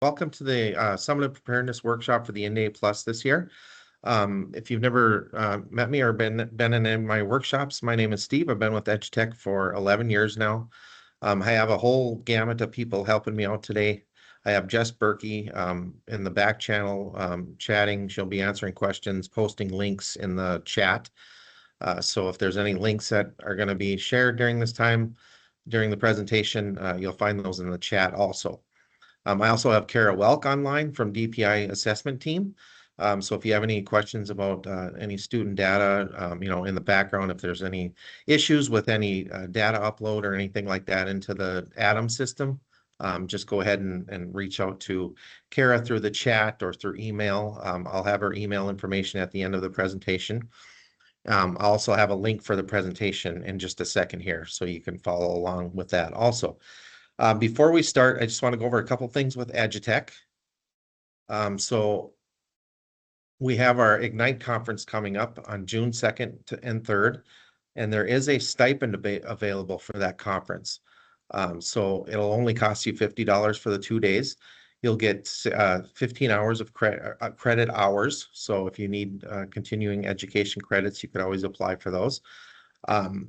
Welcome to the Summative Preparedness Workshop for the NDA Plus this year. If you've never met me or been in any of my workshops, my name is Steve. I've been with EduTech for 11 years now. I have a whole gamut of people helping me out today. I have Jess Berkey in the back channel chatting. She'll be answering questions, posting links in the chat. So if there's any links that are going to be shared during this time, during the presentation, you'll find those in the chat also. I also have Kara Welk online from DPI Assessment Team. So if you have any questions about any student data, in the background, if there's any issues with any data upload or anything like that into the ADAM system, just go ahead and reach out to Kara through the chat or through email. I'll have her email information at the end of the presentation. I'll also have a link for the presentation in just a second here, so you can follow along with that also. Before we start, I just want to go over a couple things with EduTech. So we have our Ignite conference coming up on June 2nd and 3rd, and there is a stipend available for that conference. So it'll only cost you $50 for the 2 days. You'll get 15 hours of credit hours. So if you need continuing education credits, you could always apply for those.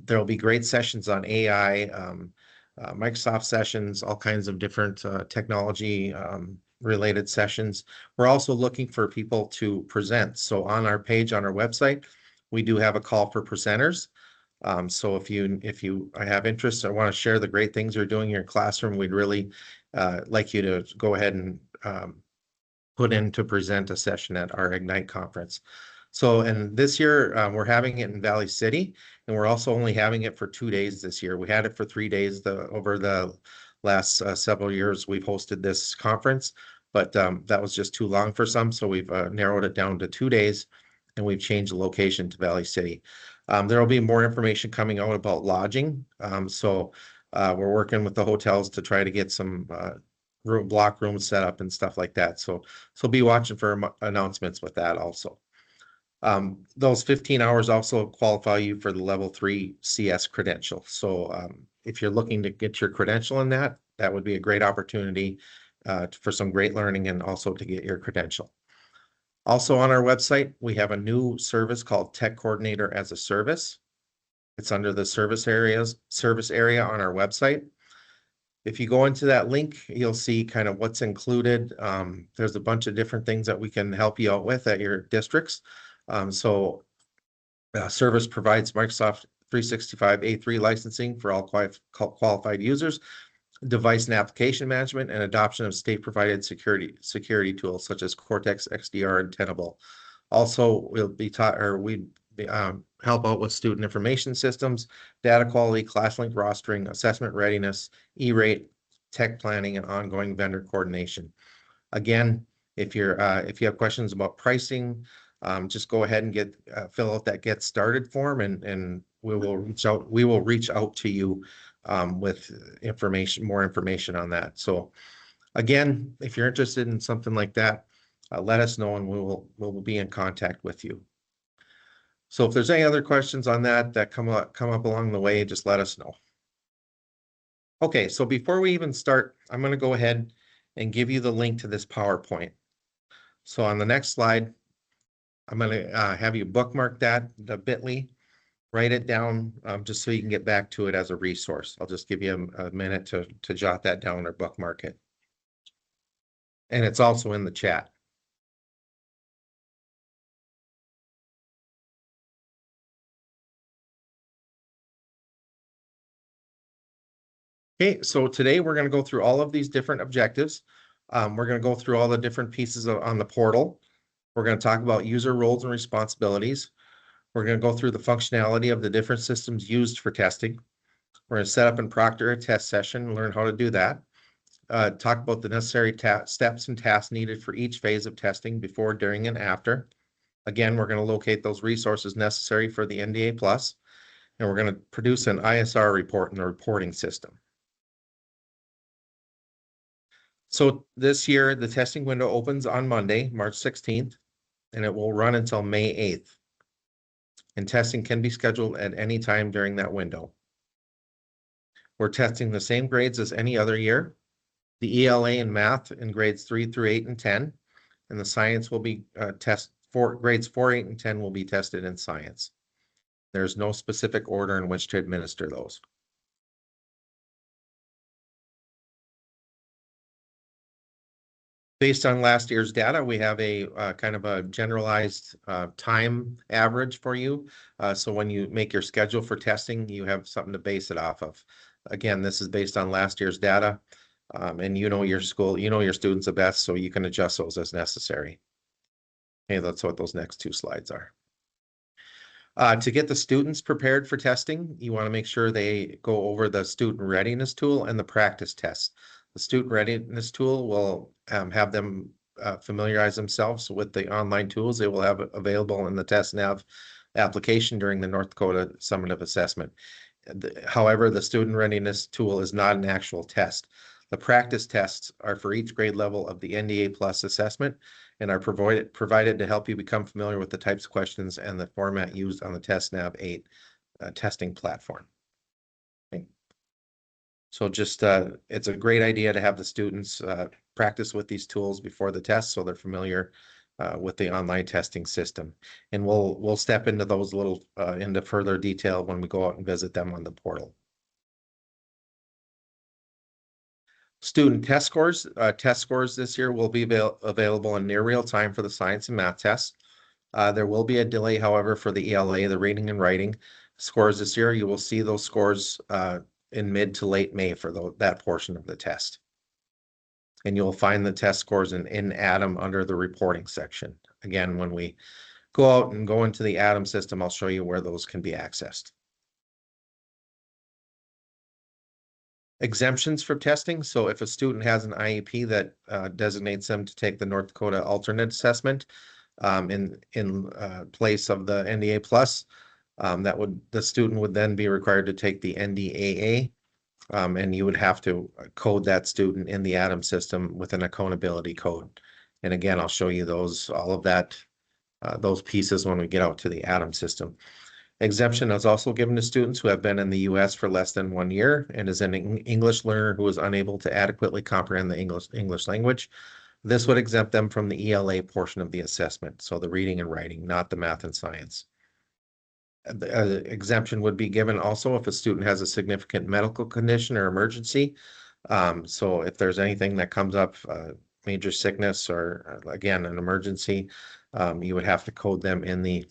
There'll be great sessions on AI, Microsoft sessions, all kinds of different technology related sessions. We're also looking for people to present. So on our page on our website, we do have a call for presenters. So if you have interest or want to share the great things you're doing in your classroom, we'd really like you to go ahead and put in to present a session at our Ignite conference. So, and this year we're having it in Valley City, and we're also only having it for 2 days this year. We had it for 3 days over the last several years. We've hosted this conference, but that was just too long for some. So we've narrowed it down to 2 days, and we've changed the location to Valley City. There will be more information coming out about lodging. So we're working with the hotels to try to get some block rooms set up and stuff like that. So be watching for announcements with that also. Those 15 hours also qualify you for the level 3 CS credential. So if you're looking to get your credential in that would be a great opportunity for some great learning and also to get your credential. Also on our website, we have a new service called Tech Coordinator as a Service. It's under the service area on our website. If you go into that link, you'll see kind of what's included. There's a bunch of different things that we can help you out with at your districts. Service provides Microsoft 365 A3 licensing for all qualified users, device and application management, and adoption of state-provided security tools such as Cortex, XDR, and Tenable. Also, we'll be help out with student information systems, data quality, ClassLink rostering, assessment readiness, E-rate, tech planning, and ongoing vendor coordination. Again, if you have questions about pricing, just go ahead and fill out that Get Started form, and we will reach out to you with more information on that. So again, if you're interested in something like that, let us know and we'll be in contact with you. So if there's any other questions on that come up along the way, just let us know. Okay, so before we even start, I'm going to go ahead and give you the link to this PowerPoint. So on the next slide, I'm going to have you bookmark the bit.ly, write it down just so you can get back to it as a resource. I'll just give you a minute to jot that down or bookmark it. And it's also in the chat. Okay, so today we're going to go through all of these different objectives. We're going to go through all the different pieces on the portal. We're going to talk about user roles and responsibilities. We're going to go through the functionality of the different systems used for testing. We're going to set up and proctor a test session and learn how to do that. Talk about the necessary steps and tasks needed for each phase of testing before, during, and after. Again, we're going to locate those resources necessary for the NDA Plus, and we're going to produce an ISR report in the reporting system. So this year, the testing window opens on Monday, March 16th, and it will run until May 8th. And testing can be scheduled at any time during that window. We're testing the same grades as any other year. The ELA and math in grades 3 through 8 and 10, and the science will be grades 4, 8, and 10 will be tested in science. There's no specific order in which to administer those. Based on last year's data, we have a kind of a generalized time average for you. So when you make your schedule for testing, you have something to base it off of. Again, this is based on last year's data, and you know your school, you know your students the best, so you can adjust those as necessary. Okay, that's what those next two slides are. To get the students prepared for testing, you want to make sure they go over the student readiness tool and the practice test. The student readiness tool will have them familiarize themselves with the online tools they will have available in the TestNav application during the North Dakota Summative Assessment. However, the student readiness tool is not an actual test. The practice tests are for each grade level of the NDA plus assessment and are provided to help you become familiar with the types of questions and the format used on the TestNav 8 testing platform. Okay. So just it's a great idea to have the students practice with these tools before the test so they're familiar with the online testing system. And we'll step into those into further detail when we go out and visit them on the portal. Student test scores. Test scores this year will be available in near real time for the science and math tests. There will be a delay, however, for the ELA, the reading and writing scores this year. You will see those scores in mid to late May for that portion of the test. And you'll find the test scores in Atom under the reporting section. Again, when we go out and go into the Atom system, I'll show you where those can be accessed. Exemptions for testing. So if a student has an IEP that designates them to take the North Dakota alternate assessment in place of the NDA plus, the student would then be required to take the NDAA, and you would have to code that student in the Atom system with an accountability code. And again, I'll show you all of that, those pieces when we get out to the Atom system. Exemption is also given to students who have been in the U.S. for less than 1 year and is an English learner who is unable to adequately comprehend the English language. This would exempt them from the ELA portion of the assessment, so the reading and writing, not the math and science. The exemption would be given also if a student has a significant medical condition or emergency. So if there's anything that comes up, major sickness or again, an emergency, you would have to code them in the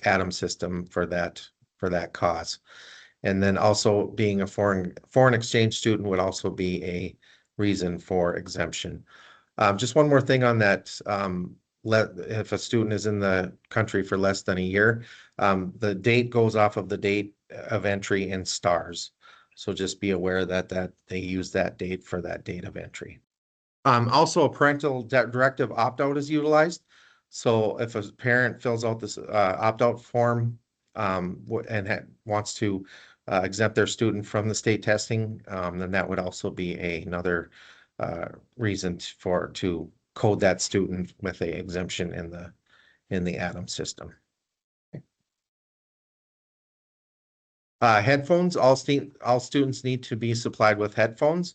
Atom system for that cause. And then also being a foreign exchange student would also be a reason for exemption. Just one more thing on that. If a student is in the country for less than a year, the date goes off of the date of entry in stars. So just be aware that they use that date for that date of entry. Also, a parental directive opt-out is utilized. So if a parent fills out this opt-out form and wants to exempt their student from the state testing, then that would also be another reason to code that student with a exemption in the Atom system. Headphones, all students need to be supplied with headphones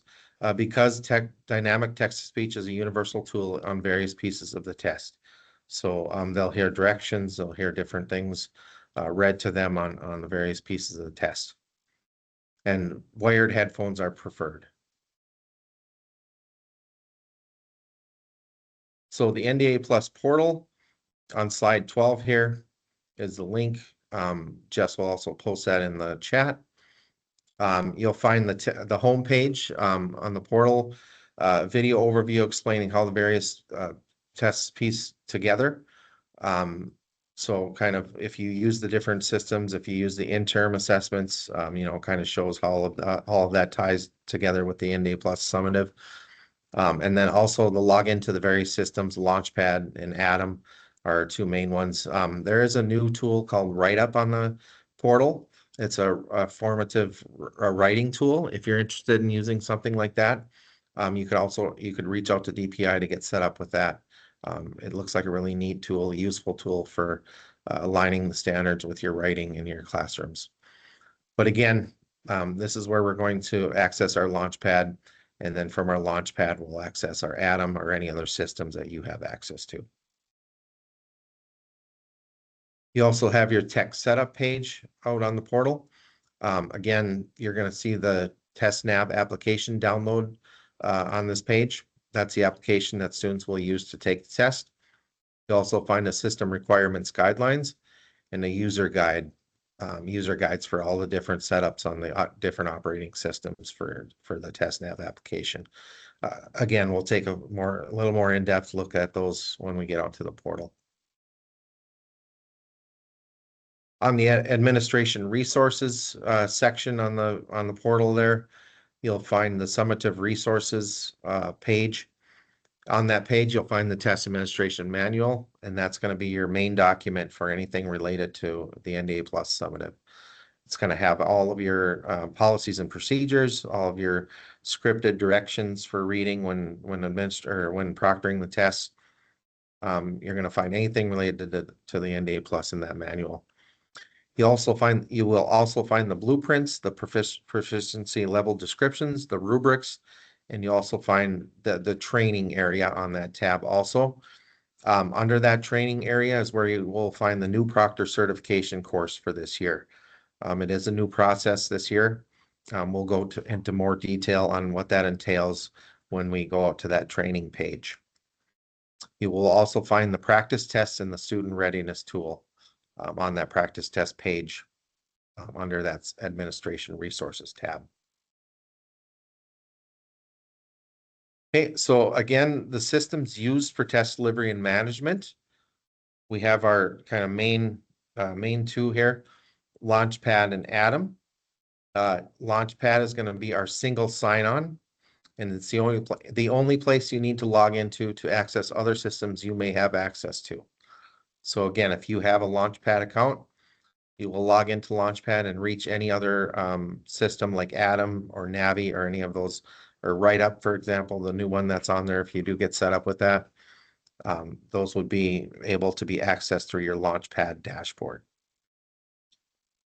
because dynamic text-to-speech is a universal tool on various pieces of the test. So they'll hear directions, they'll hear different things read to them on the various pieces of the test. And wired headphones are preferred. So the NDA Plus portal on slide 12 here is the link. Jess will also post that in the chat. You'll find the home page on the portal, video overview explaining how the various tests piece together. So kind of if you use the different systems, if you use the interim assessments, kind of shows how all of that ties together with the NDA Plus summative. And then also the login to the various systems, Launchpad and Atom are two main ones. There is a new tool called Write Up on the portal. It's a formative writing tool. If you're interested in using something like that, you could reach out to DPI to get set up with that. It looks like a really neat tool, a useful tool for aligning the standards with your writing in your classrooms. But again, this is where we're going to access our Launchpad And then from our Launchpad, we'll access our Atom or any other systems that you have access to. You also have your tech setup page out on the portal. Again, you're going to see the TestNav application download on this page. That's the application that students will use to take the test. You'll also find the system requirements guidelines and the user guides for all the different setups on the different operating systems for the TestNav application. Again, we'll take a little more in-depth look at those when we get onto the portal. On the administration resources section on the portal there, you'll find the Summative Resources page. On that page, you'll find the test administration manual, and that's going to be your main document for anything related to the NDA Plus Summative. It's going to have all of your policies and procedures, all of your scripted directions for reading when proctoring the test. You're going to find anything related to the NDA Plus in that manual. You will also find the blueprints, the proficiency level descriptions, the rubrics, and you also find the training area on that tab also. Under that training area is where you will find the new Proctor certification course for this year. It is a new process this year. We'll go into more detail on what that entails when we go out to that training page. You will also find the practice tests and the student readiness tool on that practice test page under that administration resources tab. Okay, so again, the systems used for test delivery and management. We have our kind of main two here, Launchpad and Atom. Launchpad is going to be our single sign-on, and it's the only place you need to log into to access other systems you may have access to. So again, if you have a Launchpad account, you will log into Launchpad and reach any other system like Atom or Navi or any of those, or WriteUp, for example, the new one that's on there. If you do get set up with that, those would be able to be accessed through your Launchpad dashboard.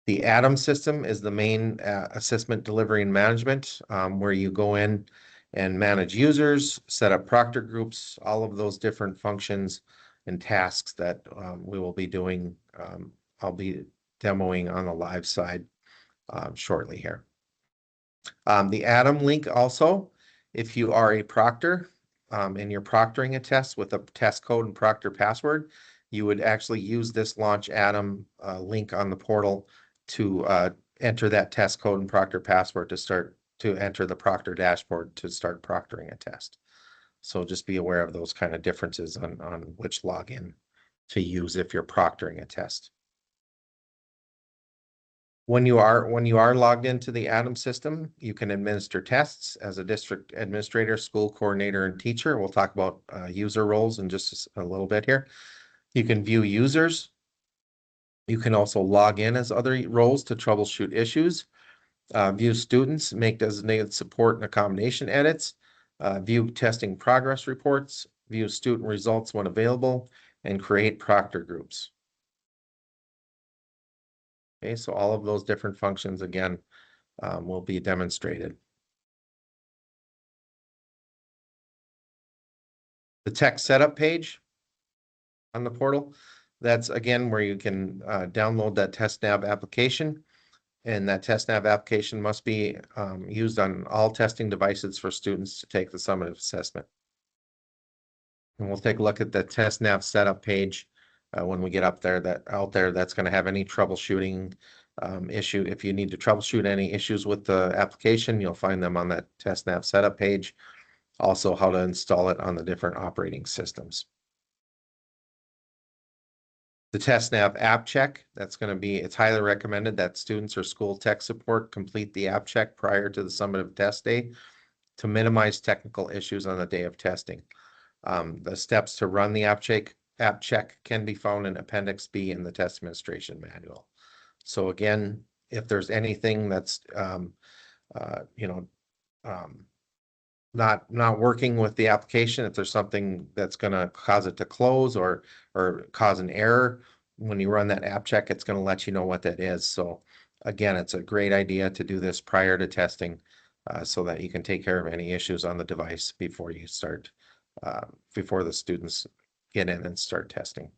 The Atom system is the main assessment delivery and management, where you go in and manage users, set up proctor groups, all of those different functions and tasks that we will be doing. I'll be demoing on the live side shortly here. The Atom link also, if you are a proctor and you're proctoring a test with a test code and proctor password, you would actually use this Launch Atom link on the portal to enter that test code and proctor password to enter the Proctor Dashboard to start proctoring a test. So just be aware of those kind of differences on which login to use if you're proctoring a test. When you are logged into the Atom system, you can administer tests as a district administrator, school coordinator, and teacher. We'll talk about user roles in just a little bit here. You can view users. You can also log in as other roles to troubleshoot issues, view students, make designated support and accommodation edits, view testing progress reports, view student results when available, and create proctor groups. Okay, so all of those different functions, again, will be demonstrated. The tech setup page on the portal, that's again where you can download that TestNav application, and that TestNav application must be used on all testing devices for students to take the summative assessment. And we'll take a look at the TestNav setup page when we get up there. That's going to have any troubleshooting issue. If you need to troubleshoot any issues with the application, you'll find them on that TestNav setup page. Also, how to install it on the different operating systems. The TestNav app check, it's highly recommended that students or school tech support complete the app check prior to the summative test day to minimize technical issues on the day of testing. The steps to run the app check can be found in Appendix B in the test administration manual. So again, if there's anything that's not working with the application, if there's something that's going to cause it to close or cause an error, when you run that app check, it's going to let you know what that is. So again, it's a great idea to do this prior to testing so that you can take care of any issues on the device before you start, before the students get in and start testing.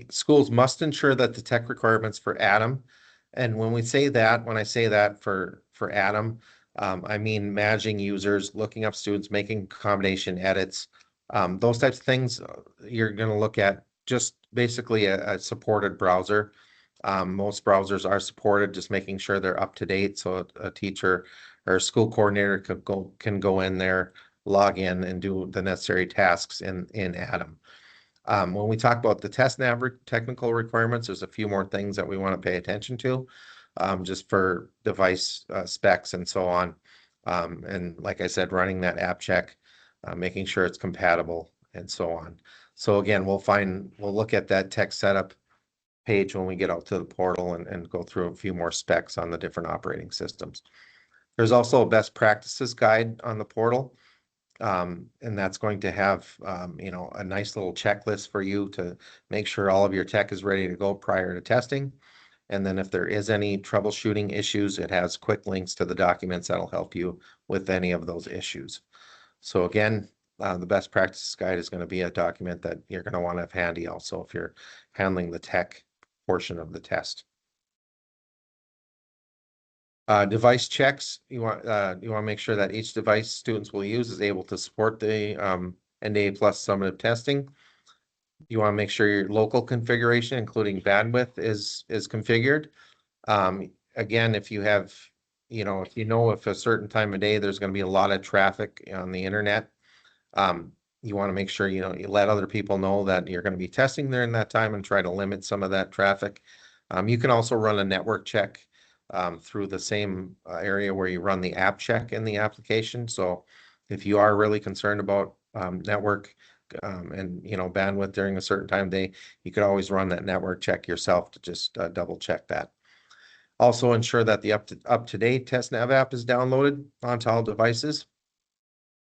Schools must ensure that the tech requirements for Adam, and when I say that for Adam, I mean managing users, looking up students, making accommodation edits, those types of things. You're going to look at just basically a supported browser. Most browsers are supported, just making sure they're up to date, so a teacher or a school coordinator can go in there, log in, and do the necessary tasks in Adam. When we talk about the TestNav technical requirements, there's a few more things that we want to pay attention to, just for device specs and so on. And like I said, running that app check, making sure it's compatible and so on. So again, we'll look at that tech setup page when we get out to the portal and go through a few more specs on the different operating systems. There's also a best practices guide on the portal. And that's going to have, a nice little checklist for you to make sure all of your tech is ready to go prior to testing. And then if there is any troubleshooting issues, it has quick links to the documents that'll help you with any of those issues. So again, the best practices guide is going to be a document that you're going to want to have handy also if you're handling the tech portion of the test. Device checks, you want to make sure that each device students will use is able to support the NDA plus summative testing. You want to make sure your local configuration, including bandwidth, is configured. Again, if you have, if a certain time of day there's going to be a lot of traffic on the internet, you want to make sure you let other people know that you're going to be testing during that time and try to limit some of that traffic. You can also run a network check through the same area where you run the app check in the application. So if you are really concerned about network and bandwidth during a certain time of day, you could always run that network check yourself to just double check that. Also ensure that the up-to-date TestNav app is downloaded onto all devices.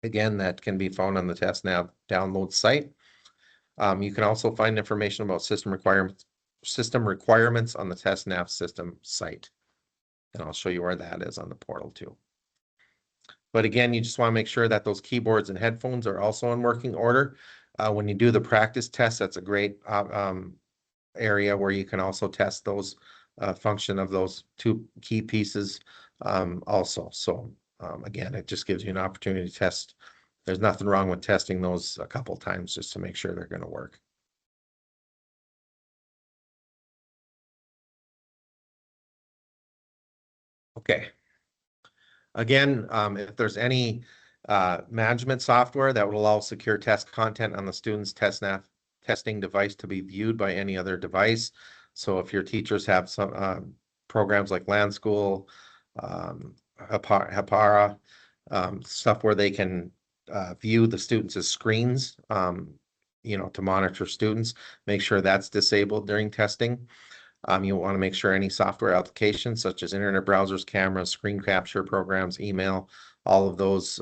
Again, that can be found on the TestNav download site. You can also find information about system requirements on the TestNav system site. And I'll show you where that is on the portal too. But again, you just want to make sure that those keyboards and headphones are also in working order. When you do the practice test, that's a great area where you can also test those function of those two key pieces also. So again, it just gives you an opportunity to test. There's nothing wrong with testing those a couple times just to make sure they're going to work. Okay. Again, if there's any management software that would allow secure test content on the student's TestNav testing device to be viewed by any other device. So if your teachers have some programs like LandSchool, Hapara, stuff where they can view the students' screens, to monitor students, make sure that's disabled during testing. You want to make sure any software applications such as internet browsers, cameras, screen capture programs, email, all of those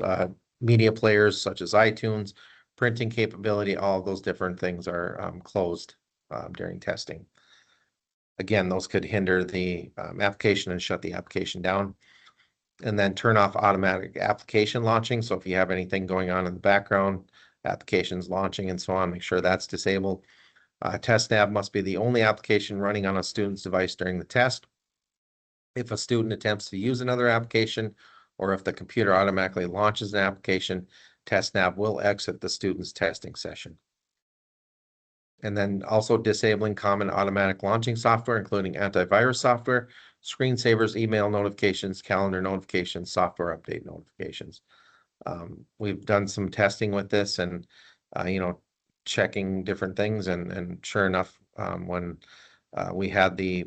media players such as iTunes, printing capability, all of those different things are closed during testing. Again, those could hinder the application and shut the application down. And then turn off automatic application launching. So if you have anything going on in the background, applications launching and so on, make sure that's disabled. TestNav must be the only application running on a student's device during the test. If a student attempts to use another application, or if the computer automatically launches an application, TestNav will exit the student's testing session. And then also disabling common automatic launching software, including antivirus software, screensavers, email notifications, calendar notifications, software update notifications. We've done some testing with this and, checking different things. And sure enough, when we had the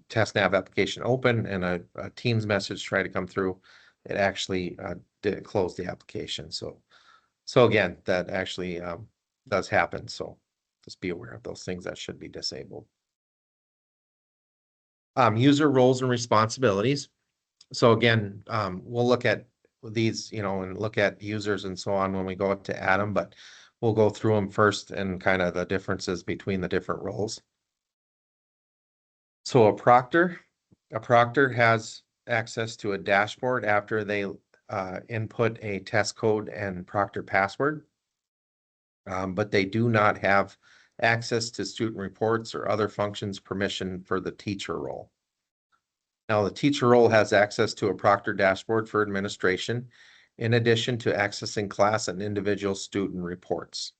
TestNav application open and a Teams message try to come through, it actually did close the application. So again, that actually does happen. So just be aware of those things that should be disabled. User roles and responsibilities. So again, we'll look at these, and look at users and so on when we go up to Adam, but we'll go through them first and kind of the differences between the different roles. So a proctor A proctor has access to a dashboard after they input a test code and proctor password, but they do not have access to student reports or other functions permission for the teacher role. Now, the teacher role has access to a Proctor Dashboard for administration, in addition to accessing class and individual student reports.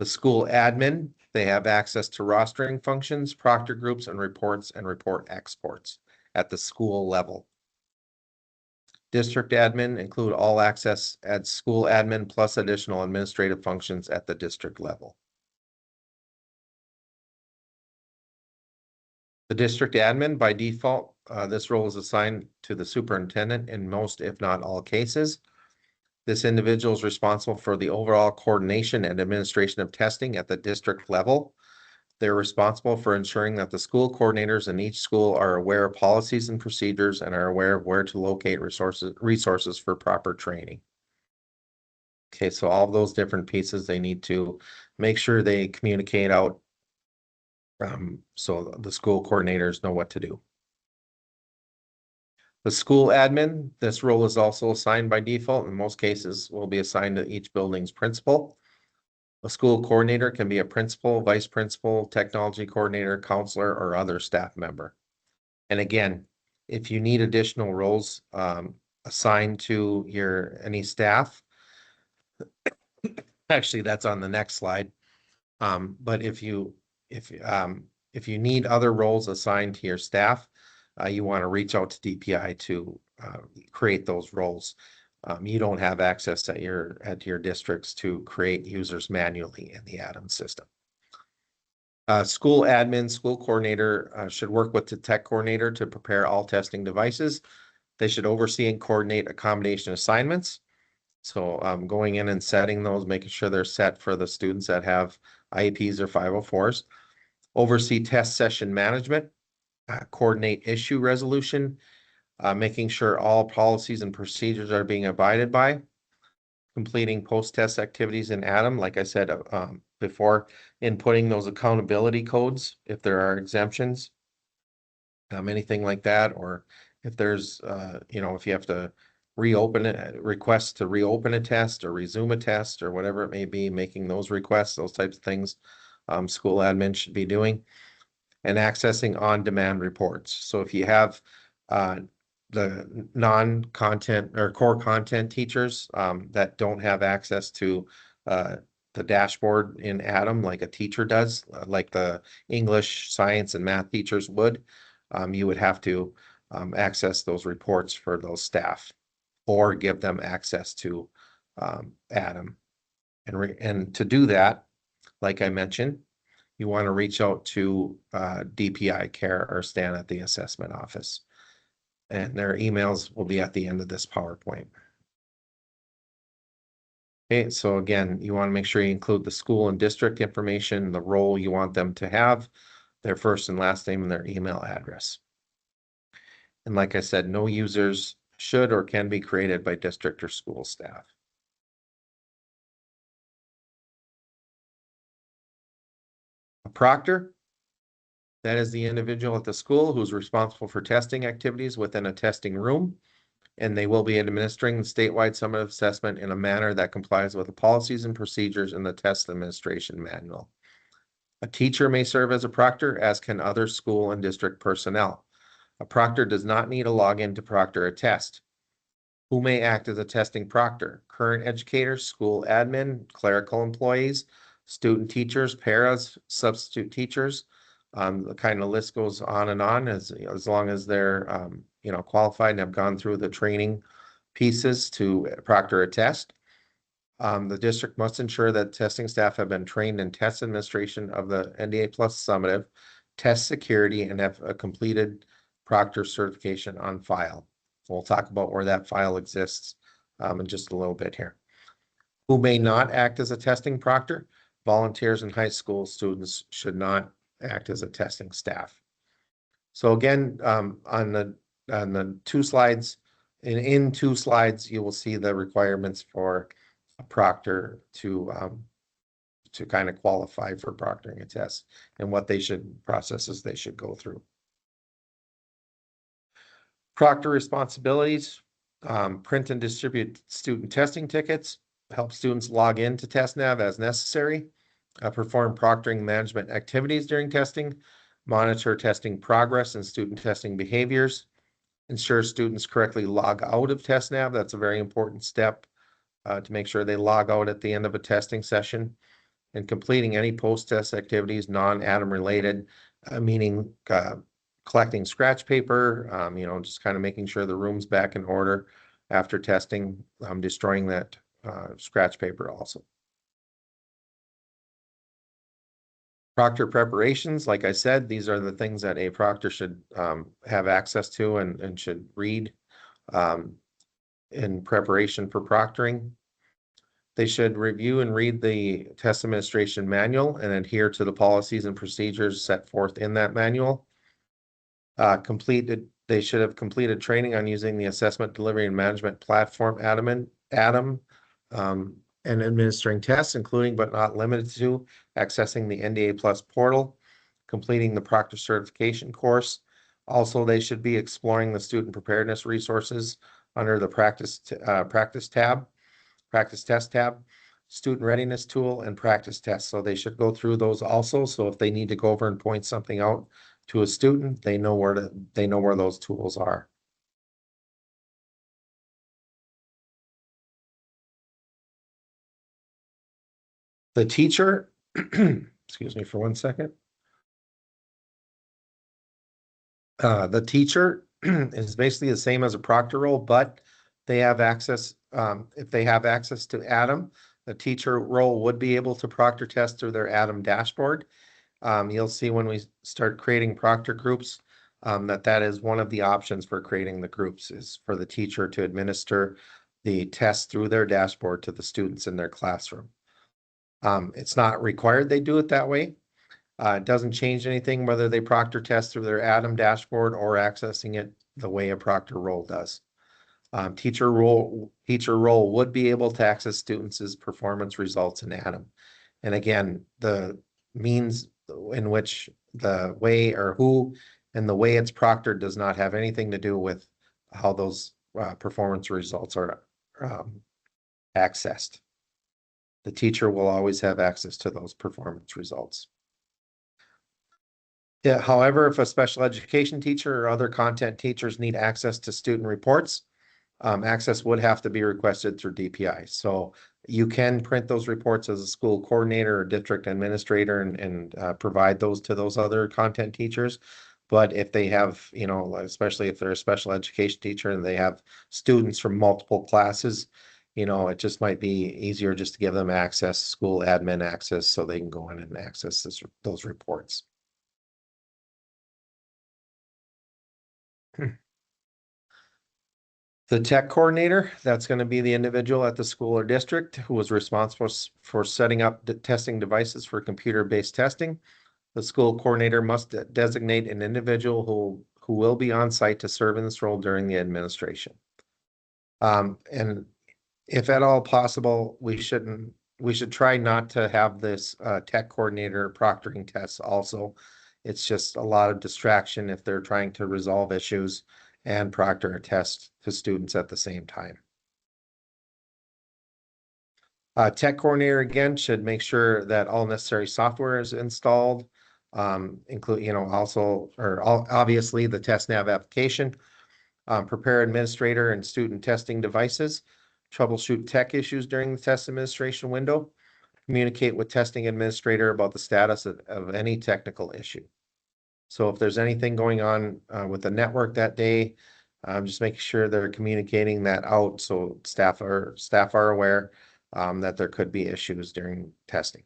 The school admin, they have access to rostering functions, Proctor Groups, and reports and report exports at the school level. District admin include all access at school admin plus additional administrative functions at the district level. The district admin, by default, this role is assigned to the superintendent in most, if not all cases. This individual is responsible for the overall coordination and administration of testing at the district level. They're responsible for ensuring that the school coordinators in each school are aware of policies and procedures and are aware of where to locate resources for proper training. Okay, so all of those different pieces, they need to make sure they communicate out so the school coordinators know what to do. The school admin, this role is also assigned by default. In most cases, will be assigned to each building's principal. A school coordinator can be a principal, vice principal, technology coordinator, counselor, or other staff member. And again, if you need additional roles assigned to any staff, actually that's on the next slide. But if you need other roles assigned to your staff, you want to reach out to DPI to create those roles. You don't have access at your districts to create users manually in the Adams system. School admin, school coordinator should work with the tech coordinator to prepare all testing devices. They should oversee and coordinate accommodation assignments. So going in and setting those, making sure they're set for the students that have IEPs or 504s. Oversee test session management, coordinate issue resolution, making sure all policies and procedures are being abided by, completing post-test activities in Adam, like I said before, inputting those accountability codes if there are exemptions, anything like that, or if there's, if you have to reopen it, request to reopen a test or resume a test or whatever it may be, making those requests, those types of things, school admin should be doing. And accessing on-demand reports. So if you have the non-content or core content teachers that don't have access to the dashboard in Adam like a teacher does, like the English, science, and math teachers would, you would have to access those reports for those staff or give them access to Adam. And to do that, like I mentioned, you want to reach out to DPI Care or Stan at the assessment office. And their emails will be at the end of this PowerPoint. Okay, so again, you want to make sure you include the school and district information, the role you want them to have, their first and last name, and their email address. And like I said, no users should or can be created by district or school staff. A proctor, that is the individual at the school who's responsible for testing activities within a testing room, and they will be administering the statewide summative assessment in a manner that complies with the policies and procedures in the test administration manual. A teacher may serve as a proctor, as can other school and district personnel. A proctor does not need a login to proctor a test. Who may act as a testing proctor? Current educators, school admin, clerical employees, student teachers, paras, substitute teachers. The kind of list goes on and on as long as they're qualified and have gone through the training pieces to proctor a test. The district must ensure that testing staff have been trained in test administration of the NDA plus summative, test security, and have a completed proctor certification on file. We'll talk about where that file exists in just a little bit here. Who may not act as a testing proctor? Volunteers and high school students should not act as a testing staff. So again, on the two slides, in 2 slides, you will see the requirements for a proctor to kind of qualify for proctoring a test and what processes they should go through. Proctor responsibilities, print and distribute student testing tickets, help students log in to TestNav as necessary, perform proctoring management activities during testing, monitor testing progress and student testing behaviors, ensure students correctly log out of TestNav. That's a very important step to make sure they log out at the end of a testing session, and completing any post-test activities non-Atom related, meaning collecting scratch paper, just kind of making sure the room's back in order after testing, destroying that scratch paper also. Proctor preparations, like I said, these are the things that a proctor should have access to and should read in preparation for proctoring. They should review and read the test administration manual and adhere to the policies and procedures set forth in that manual. They should have completed training on using the assessment delivery and management platform Atom, and administering tests, including but not limited to accessing the NDA Plus portal, completing the proctor certification course. Also, they should be exploring the student preparedness resources under the practice test tab, student readiness tool, and practice tests. So they should go through those also. So if they need to go over and point something out to a student, they know where those tools are. The teacher, excuse me for 1 second. The teacher is basically the same as a proctor role, but they have access, if they have access to Atom, the teacher role would be able to proctor test through their Atom dashboard. You'll see when we start creating proctor groups, that is one of the options for creating the groups, is for the teacher to administer the test through their dashboard to the students in their classroom. It's not required they do it that way. It doesn't change anything whether they proctor test through their Atom dashboard or accessing it the way a proctor role does. Teacher role would be able to access students' performance results in Atom. And again, the means in which the way or who and the way it's proctored does not have anything to do with how those performance results are accessed. The teacher will always have access to those performance results. Yeah, however, if a special education teacher or other content teachers need access to student reports, access would have to be requested through DPI. So you can print those reports as a school coordinator or district administrator and provide those to those other content teachers. But if they have, especially if they're a special education teacher and they have students from multiple classes, it just might be easier just to give them access, school admin access, so they can go in and access those reports. The tech coordinator, that's going to be the individual at the school or district who is responsible for setting up the testing devices for computer-based testing. The school coordinator must designate an individual who will be on site to serve in this role during the administration. And if at all possible, we should try not to have this tech coordinator proctoring tests also. It's just a lot of distraction if they're trying to resolve issues and proctor a test to students at the same time. Tech coordinator again should make sure that all necessary software is installed, include obviously the TestNav application, prepare administrator and student testing devices, troubleshoot tech issues during the test administration window, communicate with testing administrator about the status of any technical issue. So if there's anything going on with the network that day, just making sure they're communicating that out so staff are aware that there could be issues during testing.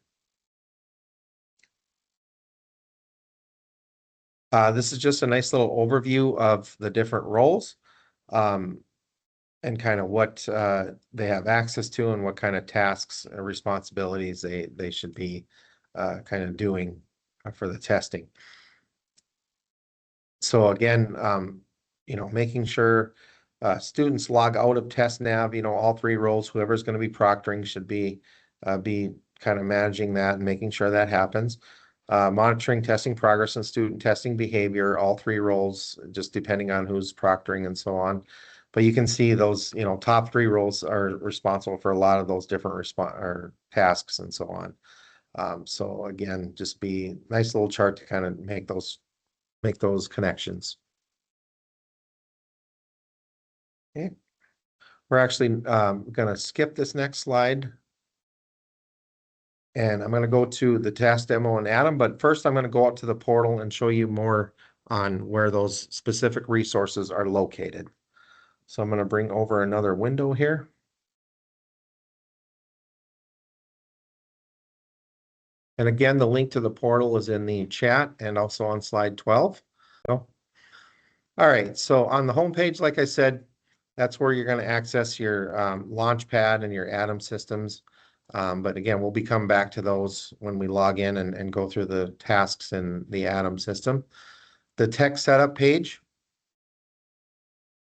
This is just a nice little overview of the different roles and kind of what they have access to and what kind of tasks and responsibilities they should be kind of doing for the testing. So again, making sure students log out of TestNav, all three roles, whoever's going to be proctoring should be kind of managing that and making sure that happens. monitoring testing progress and student testing behavior, all three roles, just depending on who's proctoring and so on. But you can see those, top three roles are responsible for a lot of those different or tasks and so on. So again, just be nice little chart to kind of make those connections. Okay. We're actually going to skip this next slide. And I'm going to go to the task demo in Atom, but first I'm going to go out to the portal and show you more on where those specific resources are located. So I'm going to bring over another window here. And again, the link to the portal is in the chat and also on slide 12. So, all right, so on the home page, like I said, that's where you're going to access your Launchpad and your Atom systems. But again, we'll be coming back to those when we log in and go through the tasks in the Atom system. The tech setup page,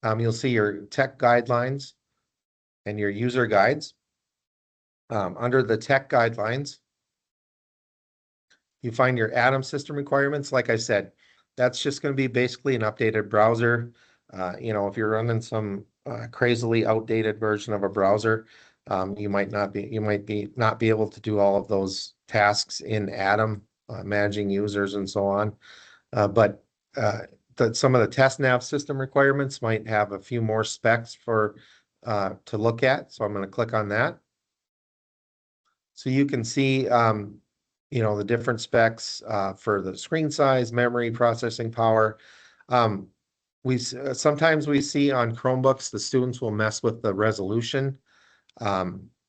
you'll see your tech guidelines and your user guides. Under the tech guidelines, you find your Atom system requirements. Like I said, that's just going to be basically an updated browser. If you're running some crazily outdated version of a browser, you might not be able to do all of those tasks in Atom, managing users and so on. But some of the TestNav system requirements might have a few more specs to look at. So I'm going to click on that. So you can see, the different specs for the screen size, memory, processing power. Sometimes we see on Chromebooks, the students will mess with the resolution.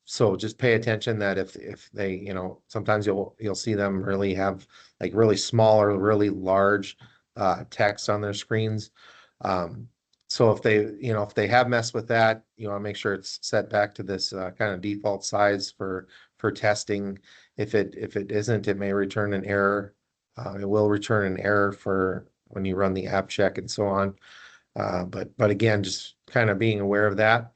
So just pay attention that if they, sometimes you'll see them really have like really small or really large text on their screens. So if they have messed with that, you want to make sure it's set back to this kind of default size for testing. If it isn't, it may return an error. It will return an error for when you run the app check and so on. But again, just kind of being aware of that.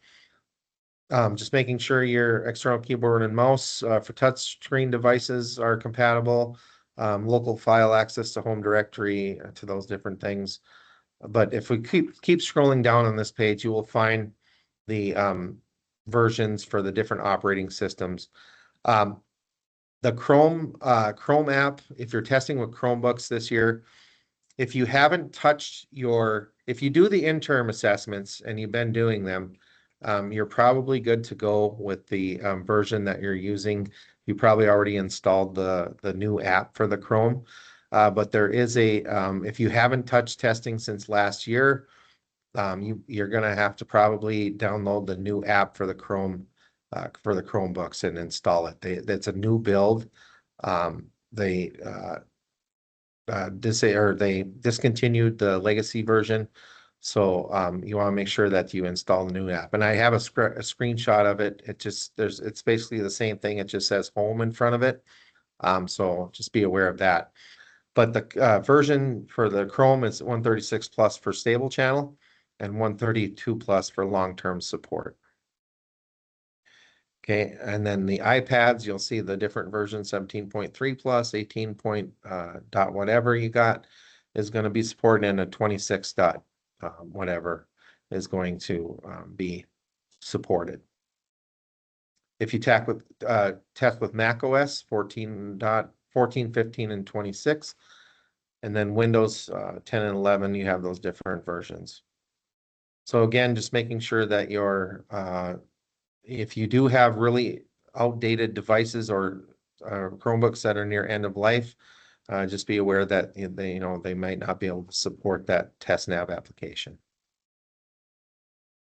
Just making sure your external keyboard and mouse for touch screen devices are compatible. Local file access to home directory, to those different things. But if we keep scrolling down on this page, you will find the versions for the different operating systems. The Chrome app, if you're testing with Chromebooks this year, if you do the interim assessments and you've been doing them, you're probably good to go with the version that you're using. You probably already installed the new app for the Chrome. But there is if you haven't touched testing since last year, you're going to have to probably download the new app for the Chrome, for the Chromebooks and install it. It's a new build. They discontinued the legacy version. So you want to make sure that you install the new app. And I have a screenshot of it. It's basically the same thing. It just says home in front of it. So just be aware of that. But the version for the Chrome is 136 plus for stable channel and 132 plus for long-term support. Okay, and then the iPads, you'll see the different versions, 17.3 plus, 18 point dot whatever you got is going to be supported, and a 26 dot whatever is going to be supported. If you test with Mac OS 14, 15, and 26, and then Windows 10 and 11, you have those different versions. So again, just making sure that if you do have really outdated devices or Chromebooks that are near end of life, just be aware that they might not be able to support that TestNav application.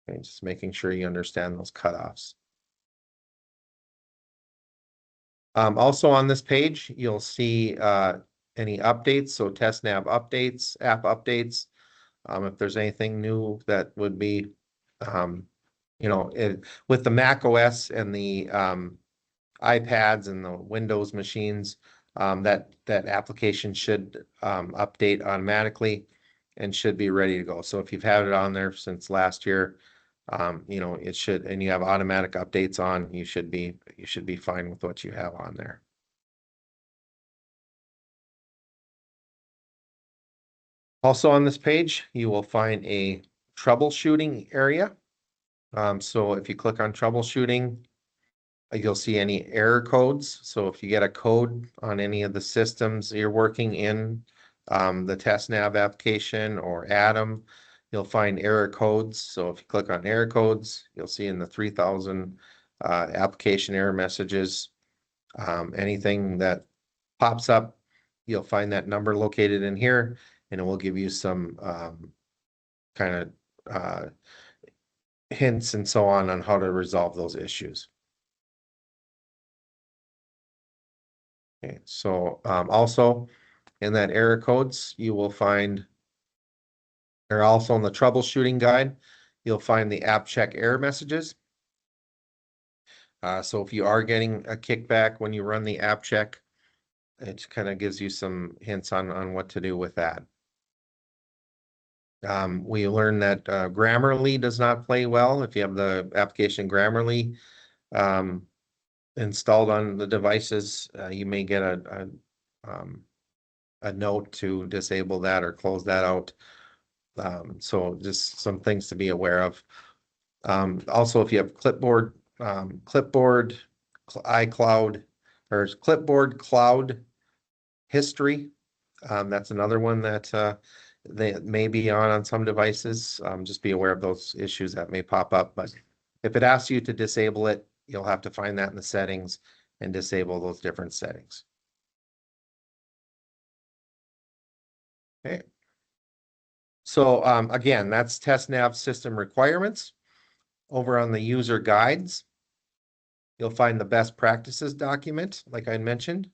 Okay, just making sure you understand those cutoffs. Also on this page, you'll see any updates, so TestNav updates, app updates. If there's anything new that would be, with the Mac OS and the iPads and the Windows machines, that application should update automatically and should be ready to go. So if you've had it on there since last year, it should, and you have automatic updates on, you should be fine with what you have on there. Also on this page, you will find a troubleshooting area. So if you click on troubleshooting, you'll see any error codes. So if you get a code on any of the systems you're working in, the TestNav application or Atom, you'll find error codes. So if you click on error codes, you'll see in the 3000 application error messages, anything that pops up, you'll find that number located in here, and it will give you some kind of hints and so on how to resolve those issues. Okay, so also in that error codes, you will find, or also in the troubleshooting guide, you'll find the app check error messages. So if you are getting a kickback when you run the app check, it kind of gives you some hints on what to do with that. We learned that Grammarly does not play well. If you have the application Grammarly installed on the devices, you may get a note to disable that or close that out. So just some things to be aware of. Also, if you have Clipboard, iCloud, or Clipboard Cloud History, that's another one that they may be on some devices. Just be aware of those issues that may pop up. But if it asks you to disable it, you'll have to find that in the settings and disable those different settings. Okay. So again, that's TestNav system requirements. Over on the user guides, you'll find the best practices document, like I mentioned.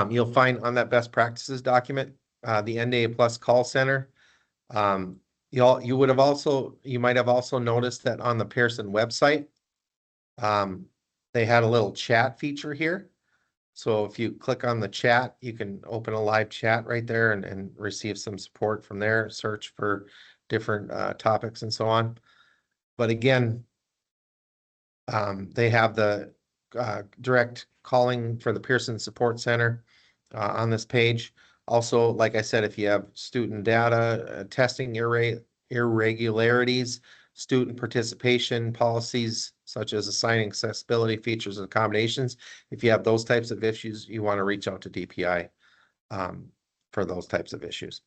You'll find on that best practices document, the NDA Plus call center. You might have also noticed that on the Pearson website, they had a little chat feature here. So if you click on the chat, you can open a live chat right there and receive some support from there, search for different topics and so on. But again, they have the direct calling for the Pearson Support Center on this page. Also, like I said, if you have student data, testing irregularities, student participation policies, such as assigning accessibility features and accommodations, if you have those types of issues, you want to reach out to DPI for those types of issues.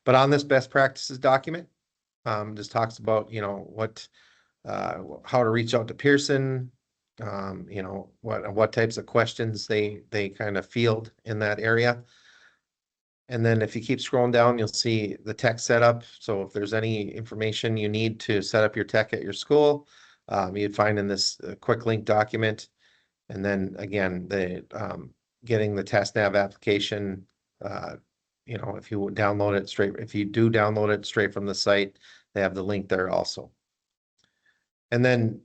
But on this best practices document, this talks about, how to reach out to Pearson, what types of questions they kind of field in that area. And then if you keep scrolling down, you'll see the tech setup. So if there's any information you need to set up your tech at your school, you'd find in this quick link document. And then again, getting the TestNav application, if you download it straight, if you do download it straight from the site, they have the link there also. And then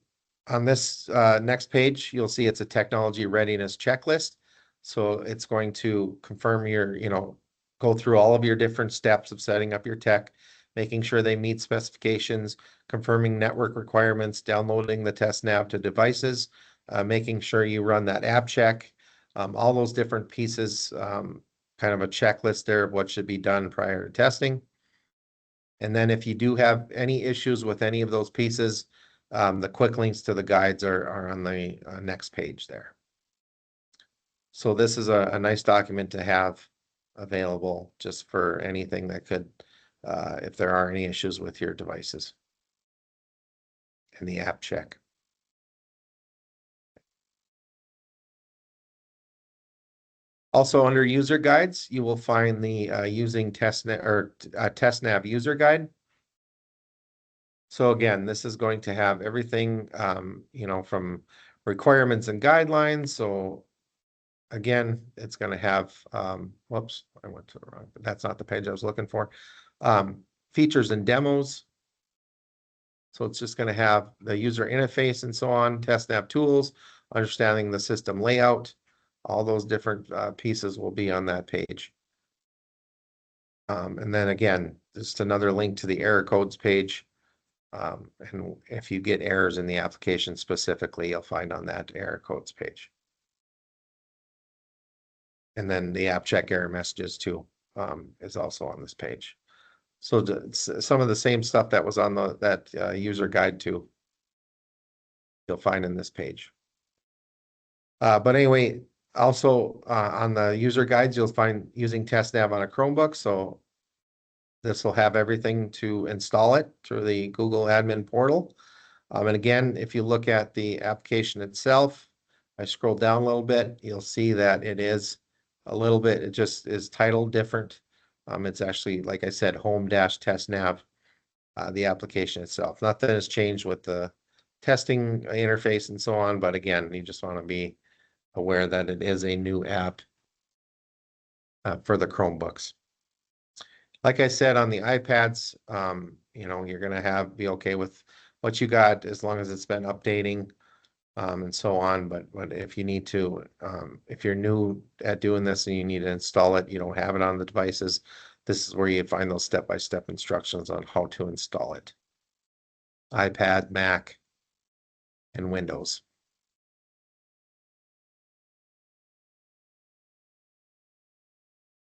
on this next page, you'll see it's a technology readiness checklist. So it's going to confirm go through all of your different steps of setting up your tech, making sure they meet specifications, confirming network requirements, downloading the TestNav to devices, making sure you run that app check, all those different pieces, kind of a checklist there of what should be done prior to testing. And then if you do have any issues with any of those pieces, the quick links to the guides are on the next page there. So this is a nice document to have available just for anything that could, if there are any issues with your devices and the app check. Also under user guides, you will find the using TestNav user guide. So again, this is going to have everything, from requirements and guidelines. So again, it's going to have, whoops, I went to the wrong, that's not the page I was looking for. Features and demos. So it's just going to have the user interface and so on, TestNav tools, understanding the system layout, all those different pieces will be on that page. And then again, just another link to the error codes page And if you get errors in the application specifically, you'll find on that error codes page. And then the app check error messages too is also on this page. So some of the same stuff that was on that user guide too, you'll find in this page. But anyway, also on the user guides, you'll find using TestNav on a Chromebook. So this will have everything to install it through the Google admin portal. And again, if you look at the application itself, I scroll down a little bit, you'll see that it is a little bit, it just is titled different. It's actually, like I said, home-TestNav, the application itself. Nothing has changed with the testing interface and so on, but again, you just want to be aware that it is a new app for the Chromebooks. Like I said, on the iPads, you're going to be okay with what you got as long as it's been updating and so on. But if you need to, if you're new at doing this and you need to install it, you don't have it on the devices, this is where you find those step-by-step instructions on how to install it. iPad, Mac, and Windows.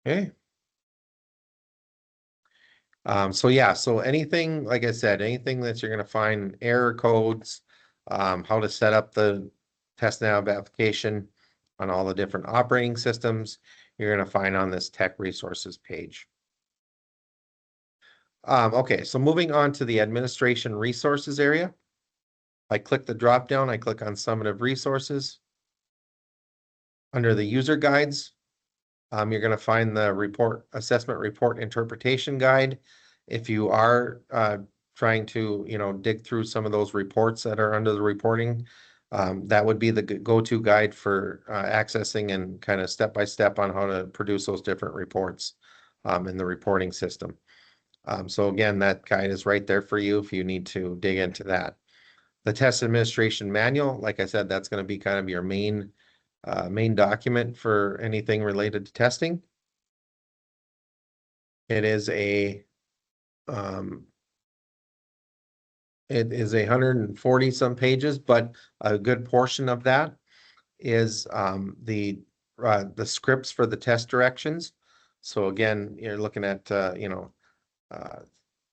Okay. So anything, like I said, anything that you're going to find error codes, how to set up the TestNav application on all the different operating systems, you're going to find on this tech resources page. Okay, so moving on to the administration resources area. I click the drop down, I click on Summative Resources. Under the user guides, you're going to find the assessment report interpretation guide. If you are trying to, dig through some of those reports that are under the reporting, that would be the go-to guide for accessing and kind of step-by-step on how to produce those different reports in the reporting system. So again, that guide is right there for you if you need to dig into that. The test administration manual, like I said, that's going to be kind of your main document for anything related to testing. It is a 140 some pages, but a good portion of that is the scripts for the test directions. So again, you're looking at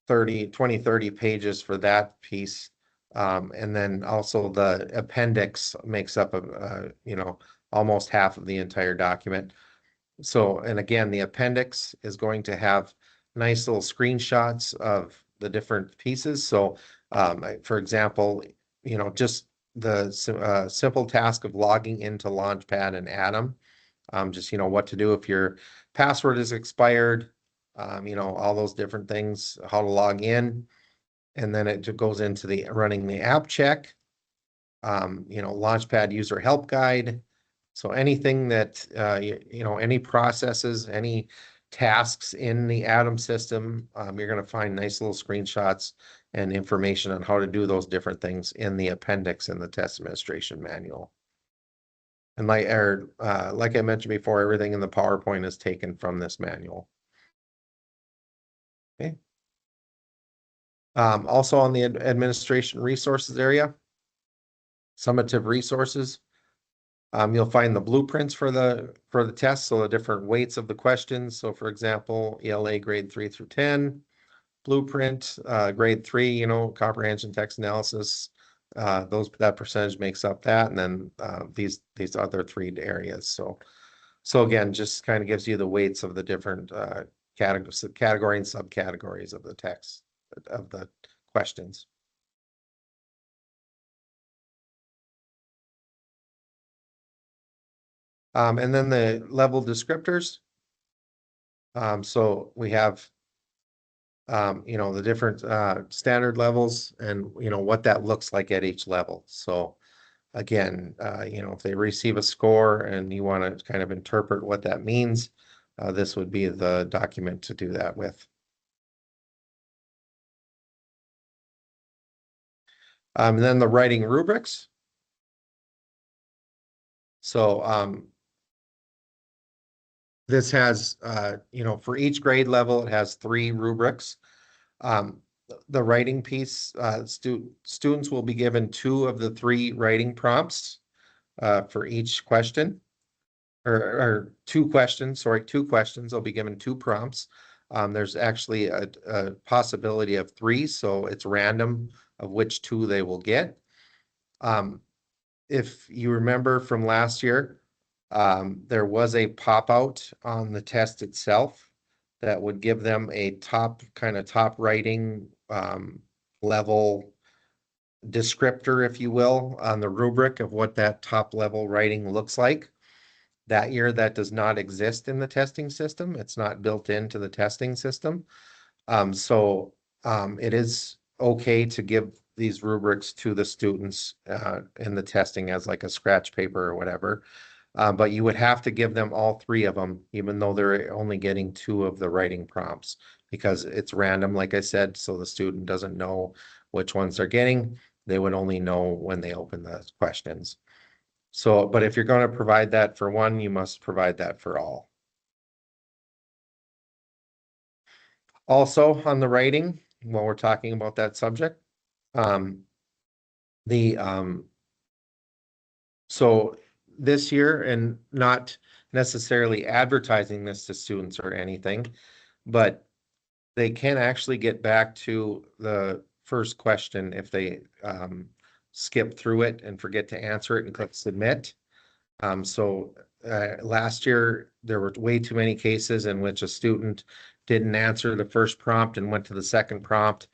30 pages for that piece. And then also the appendix makes up almost half of the entire document. So, and again, the appendix is going to have nice little screenshots of the different pieces. So, for example, just the simple task of logging into Launchpad and Atom, just, what to do if your password is expired, all those different things, how to log in. And then it goes into the running the app check, Launchpad user help guide. So anything that, any processes, any tasks in the Atom system, you're going to find nice little screenshots and information on how to do those different things in the appendix in the test administration manual. And like I mentioned before, everything in the PowerPoint is taken from this manual. Okay. Also on the administration resources area, Summative Resources. You'll find the blueprints for the test, so the different weights of the questions. So for example, ELA grade 3 through 10, blueprint, grade 3, comprehension text analysis, that percentage makes up that, and then these other 3 areas. So again, just kind of gives you the weights of the different category and subcategories of the text of the questions. And then the level descriptors. So we have, the different standard levels and, what that looks like at each level. So again, if they receive a score and you want to kind of interpret what that means, this would be the document to do that with. And then the writing rubrics. So this has, for each grade level, it has 3 rubrics. the writing piece, students will be given 2 of the 3 writing prompts for each question, or 2 questions, sorry, 2 questions. They'll be given 2 prompts. There's actually a possibility of 3, so it's random of which 2 they will get. If you remember from last year, there was a pop-out on the test itself that would give them a top writing level descriptor, if you will, on the rubric of what that top level writing looks like. That year, that does not exist in the testing system. It's not built into the testing system. So it is okay to give these rubrics to the students in the testing as like a scratch paper or whatever. But you would have to give them all 3 of them, even though they're only getting 2 of the writing prompts, because it's random, like I said, so the student doesn't know which ones they're getting. They would only know when they open the questions. So, but if you're going to provide that for one, you must provide that for all. Also, on the writing, while we're talking about that subject, so this year, and not necessarily advertising this to students or anything, but they can actually get back to the first question if they skip through it and forget to answer it and click submit. So last year, there were way too many cases in which a student didn't answer the first prompt and went to the second prompt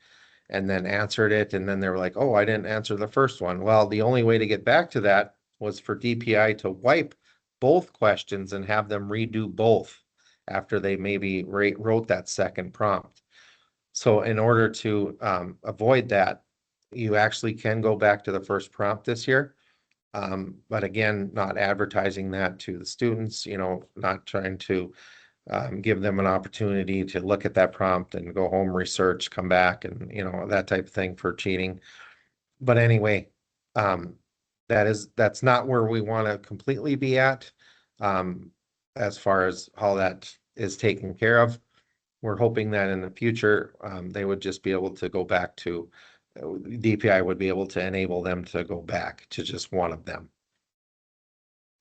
and then answered it. And then they were like, oh, I didn't answer the first one. Well, the only way to get back to that was for DPI to wipe both questions and have them redo both after they maybe wrote that second prompt. So in order to avoid that, you actually can go back to the first prompt this year. But again, not advertising that to the students, not trying to give them an opportunity to look at that prompt and go home, research, come back, and that type of thing for cheating. But anyway, that's not where we want to completely be at as far as how that is taken care of. We're hoping that in the future they would just be able to go back to DPI would be able to enable them to go back to just one of them.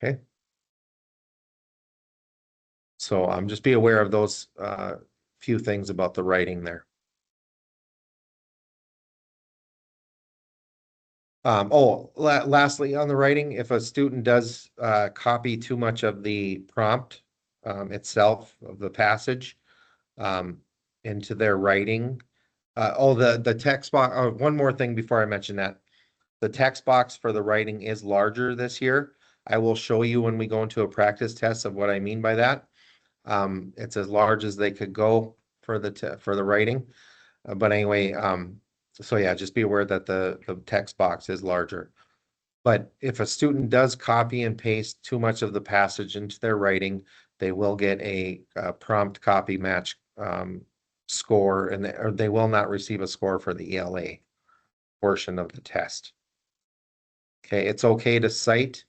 Okay. So just be aware of those few things about the writing there. Lastly, on the writing, if a student does copy too much of the prompt itself of the passage into their writing, the text box. One more thing before I mention that, the text box for the writing is larger this year. I will show you when we go into a practice test of what I mean by that. It's as large as they could go for the writing, but anyway, so yeah, just be aware that the text box is larger. But if a student does copy and paste too much of the passage into their writing, they will get a prompt copy match score, or they will not receive a score for the ELA portion of the test. Okay, it's okay to cite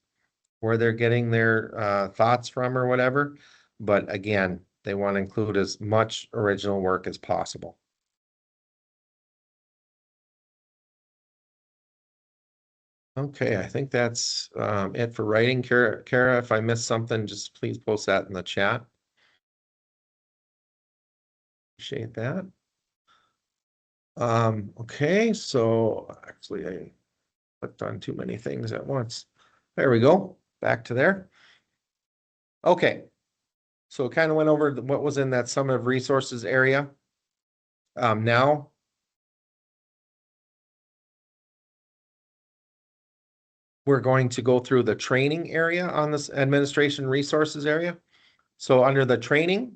where they're getting their thoughts from or whatever, but again, they want to include as much original work as possible. Okay, I think that's it for writing. Kara, if I missed something, just please post that in the chat. Appreciate that. Okay, so actually I clicked on too many things at once. There we go, back to there. Okay, so kind of went over what was in that summative resources area. Now we're going to go through the training area on this administration resources area. So under the training,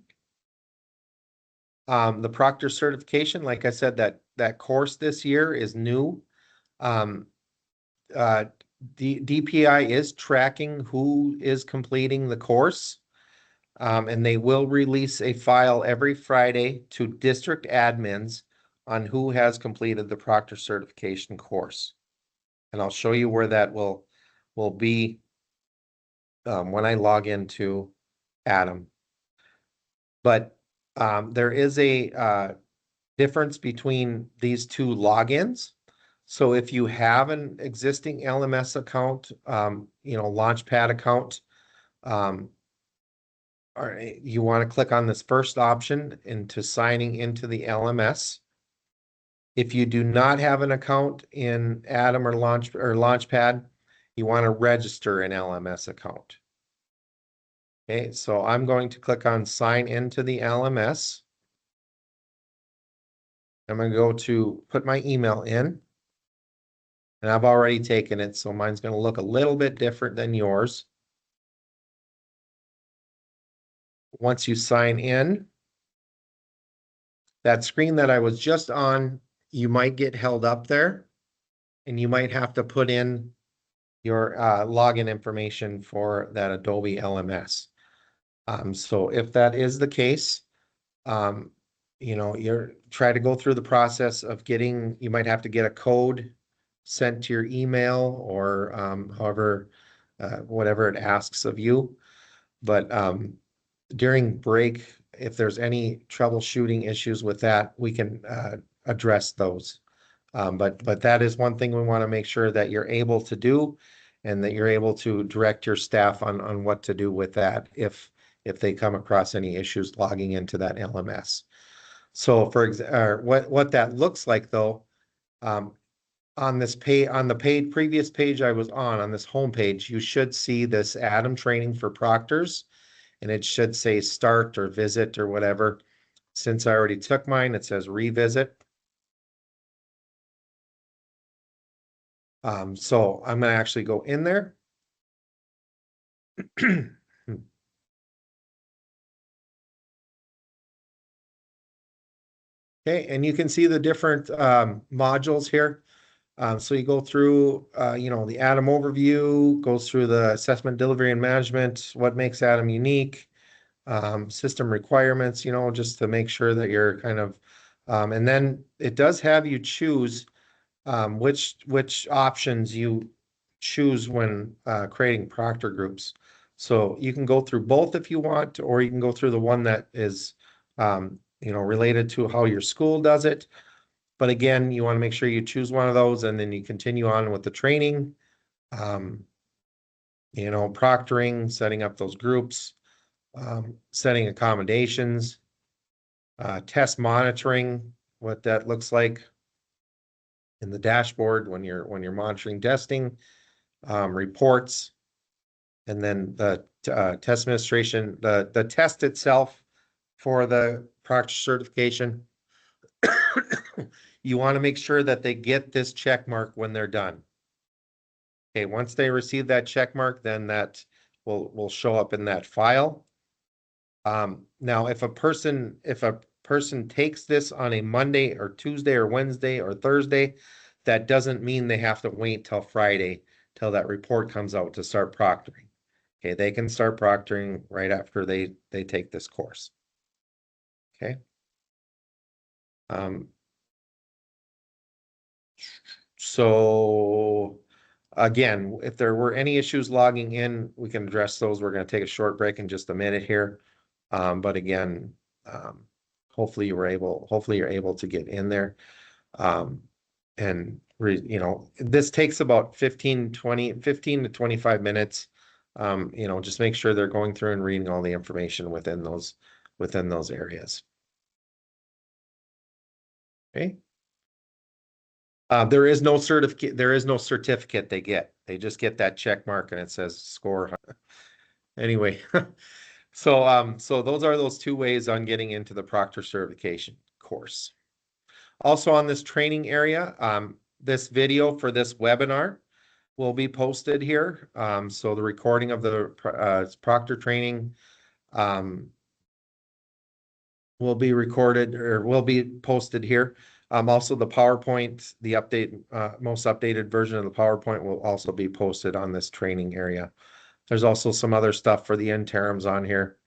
the Proctor certification, like I said, that course this year is new. DPI is tracking who is completing the course, and they will release a file every Friday to district admins on who has completed the Proctor certification course. And I'll show you where that will be when I log into Adam. But there is a difference between these two logins. So if you have an existing LMS account, Launchpad account, or you want to click on this first option into signing into the LMS. If you do not have an account in Atom or Launchpad, you want to register an LMS account. Okay, so I'm going to click on sign into the LMS. I'm going to go to put my email in. And I've already taken it, so mine's going to look a little bit different than yours. Once you sign in, that screen that I was just on, you might get held up there, and you might have to put in your login information for that Adobe LMS. So if that is the case, you're try to go through the process of you might have to get a code sent to your email or however, whatever it asks of you. But during break, if there's any troubleshooting issues with that, we can address those. But that is one thing we want to make sure that you're able to do, and that you're able to direct your staff on what to do with that if they come across any issues logging into that LMS. So what that looks like though, on the previous page I was on this home page, you should see this Atom training for proctors, and it should say start or visit or whatever. Since I already took mine, it says revisit. So I'm going to actually go in there. Okay, and you can see the different modules here. So you go through, the Atom overview, goes through the assessment, delivery, and management, what makes Atom unique, system requirements, just to make sure that you're kind of, and then it does have you choose which options you choose when creating Proctor groups. So you can go through both if you want, or you can go through the one that is, related to how your school does it. But again, you want to make sure you choose one of those, and then you continue on with the training, proctoring, setting up those groups, setting accommodations, test monitoring, what that looks like in the dashboard when you're monitoring testing, reports, and then the test administration, the test itself for the proctor certification. You want to make sure that they get this check mark when they're done. Okay, once they receive that check mark, then that will show up in that file. Now, if a person takes this on a Monday or Tuesday or Wednesday or Thursday, that doesn't mean they have to wait till Friday till that report comes out to start proctoring. Okay, they can start proctoring right after they take this course. Okay. So again, if there were any issues logging in, we can address those. We're going to take a short break in just a minute here. But again, hopefully you're able to get in there. And this takes about 15 to 25 minutes. Just make sure they're going through and reading all the information within those areas. Okay. There is no certificate they get. They just get that check mark and it says score. Anyway, so those are those two ways on getting into the proctor certification course. Also on this training area, this video for this webinar will be posted here. So the recording of the proctor training will be recorded or will be posted here. Also the PowerPoint, the most updated version of the PowerPoint will also be posted on this training area. There's also some other stuff for the interims on here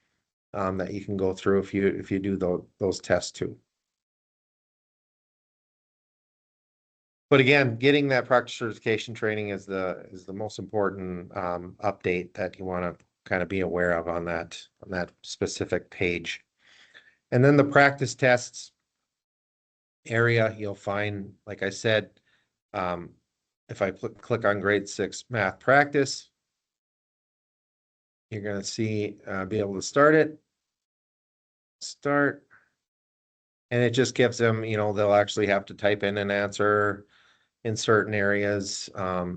that you can go through if you do those tests too. But again, getting that proctor certification training is the most important update that you want to kind of be aware of on that specific page. And then the practice tests. area, you'll find, like I said, if I click on grade 6 math practice, you're going to see, be able to start it. Start. And it just gives them, they'll actually have to type in an answer in certain areas. They're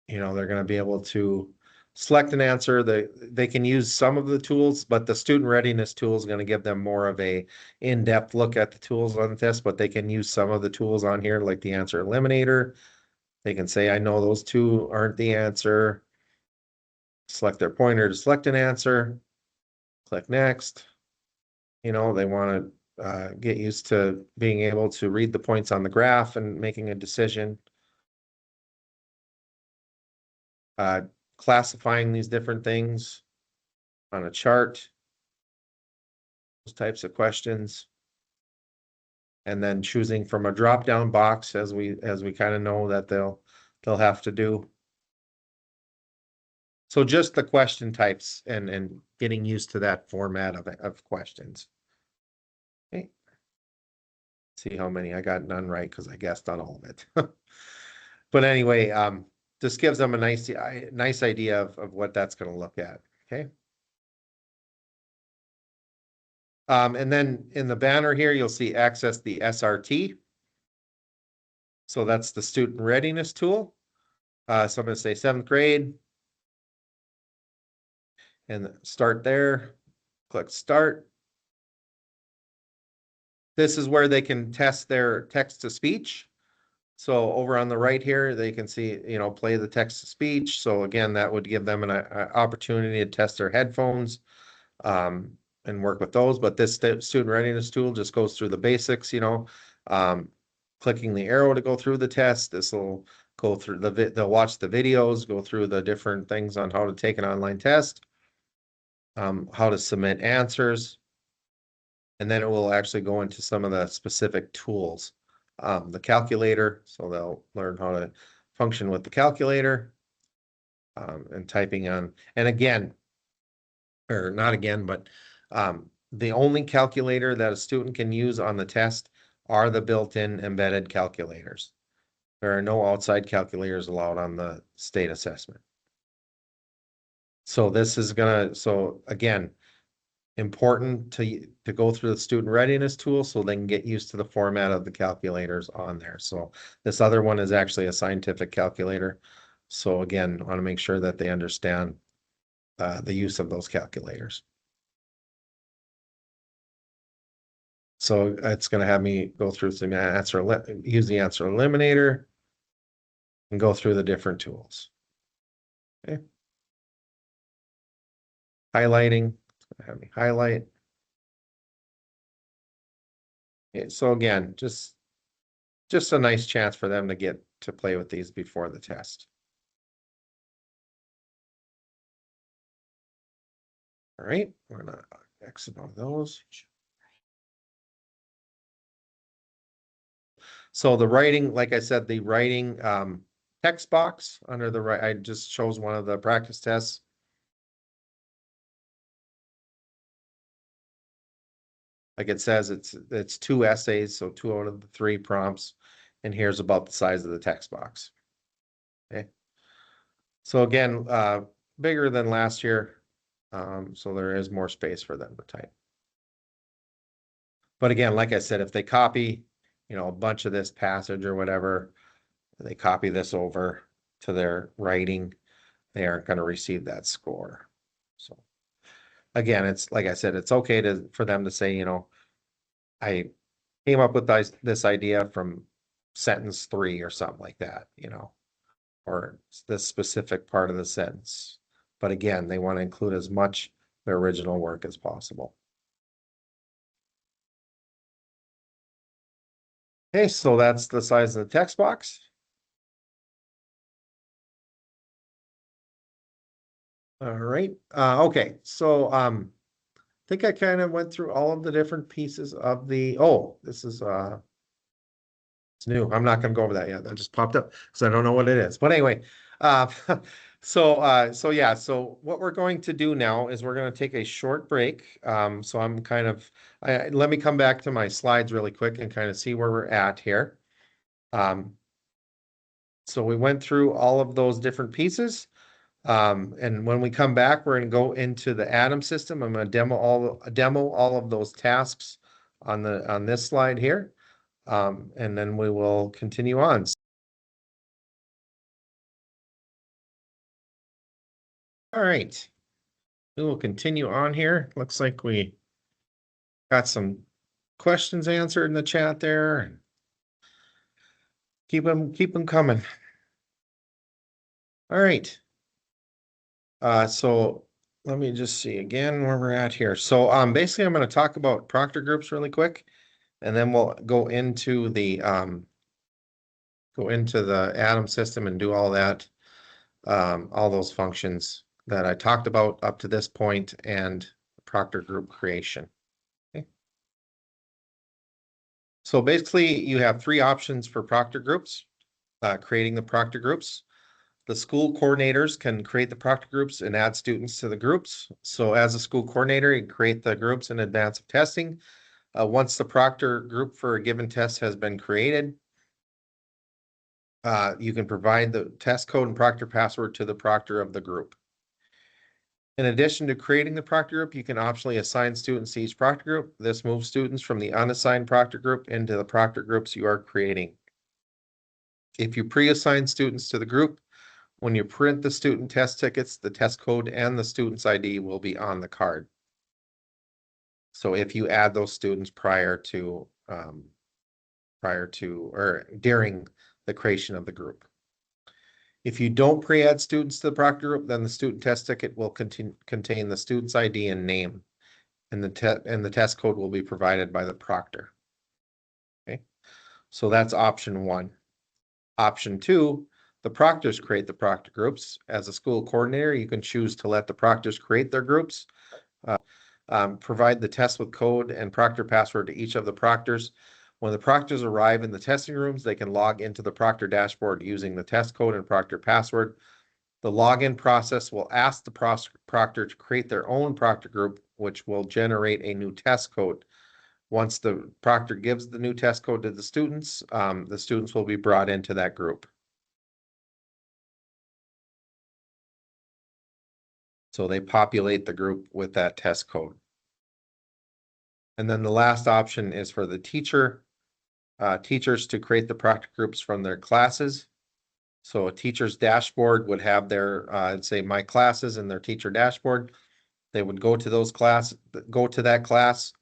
going to be able to select an answer. They can use some of the tools, but the student readiness tool is going to give them more of a in-depth look at the tools on the test, but they can use some of the tools on here, like the answer eliminator. They can say, I know those two aren't the answer. Select their pointer to select an answer. Click next. They want to get used to being able to read the points on the graph and making a decision. Classifying these different things on a chart, those types of questions, and then choosing from a drop-down box as we kind of know that they'll have to do. So just the question types and getting used to that format of questions. Okay. See how many I got none right because I guessed on all of it. But anyway, this gives them a nice idea of what that's going to look at. Okay. And then in the banner here, you'll see access the SRT. So that's the student readiness tool. So I'm going to say 7th grade and start there. Click start. This is where they can test their text to speech. So over on the right here, they can see, play the text to speech. So again, that would give them an opportunity to test their headphones and work with those. But this student readiness tool just goes through the basics, clicking the arrow to go through the test. This will go through they'll watch the videos, go through the different things on how to take an online test, how to submit answers, and then it will actually go into some of the specific tools. The calculator, so they'll learn how to function with the calculator, and typing on, and again, or not again, but the only calculator that a student can use on the test are the built-in embedded calculators. There are no outside calculators allowed on the state assessment. So this is so again, important to go through the student readiness tool so they can get used to the format of the calculators on there. So this other one is actually a scientific calculator. So again, I want to make sure that they understand the use of those calculators. So it's going to have me go through some use the answer eliminator and go through the different tools. Okay. Highlighting, it's going to have me highlight. Okay, so again, just a nice chance for them to get to play with these before the test. All right, we're going to exit on those. So the writing, like I said, the writing text box under the right, I just chose one of the practice tests. Like it says, it's 2 essays, so 2 out of the 3 prompts, and here's about the size of the text box. Okay. So again, bigger than last year, so there is more space for them to type. But again, like I said, if they copy, a bunch of this passage or whatever, they copy this over to their writing, they aren't going to receive that score. So again, it's like I said, it's okay for them to say, I came up with this idea from sentence 3 or something like that, or this specific part of the sentence. But again, they want to include as much their original work as possible. Okay, so that's the size of the text box. All right. Okay, so I think I kind of went through all of the different pieces of this is it's new. I'm not going to go over that yet. That just popped up because I don't know what it is. But anyway, So what we're going to do now is we're going to take a short break. So I'm kind of, let me come back to my slides really quick and kind of see where we're at here. So we went through all of those different pieces. And when we come back, we're going to go into the Atom system. I'm going to demo all of those tasks on this slide here. And then we will continue on. All right. We will continue on here. Looks like we got some questions answered in the chat there. Keep them coming. All right. So let me just see again where we're at here. So basically I'm going to talk about Proctor Groups really quick, and then we'll go into the Atom system and do all that, all those functions that I talked about up to this point, and Proctor Group creation. Okay. So basically you have three options for Proctor Groups, creating the Proctor Groups. The school coordinators can create the Proctor Groups and add students to the groups. So as a school coordinator, you create the groups in advance of testing. Once the Proctor Group for a given test has been created, you can provide the test code and Proctor password to the Proctor of the group. In addition to creating the Proctor Group, you can optionally assign students to each Proctor Group. This moves students from the unassigned Proctor Group into the Proctor Groups you are creating. If you pre-assign students to the group, when you print the student test tickets, the test code and the student's ID will be on the card. So if you add those students prior to or during the creation of the group. If you don't pre-add students to the Proctor Group, then the student test ticket will contain the student's ID and name, and the test code will be provided by the Proctor. Okay, so that's option one. Option two, the Proctors create the Proctor Groups. As a school coordinator, you can choose to let the Proctors create their groups, provide the test with code and Proctor password to each of the Proctors. When the Proctors arrive in the testing rooms, they can log into the Proctor Dashboard using the test code and Proctor password. The login process will ask the Proctor to create their own Proctor Group, which will generate a new test code. Once the Proctor gives the new test code to the students will be brought into that group. So they populate the group with that test code. And then the last option is for the teachers to create the Proctor Groups from their classes. So a teacher's dashboard would have their, I'd say my classes and their teacher dashboard. They would go to that class,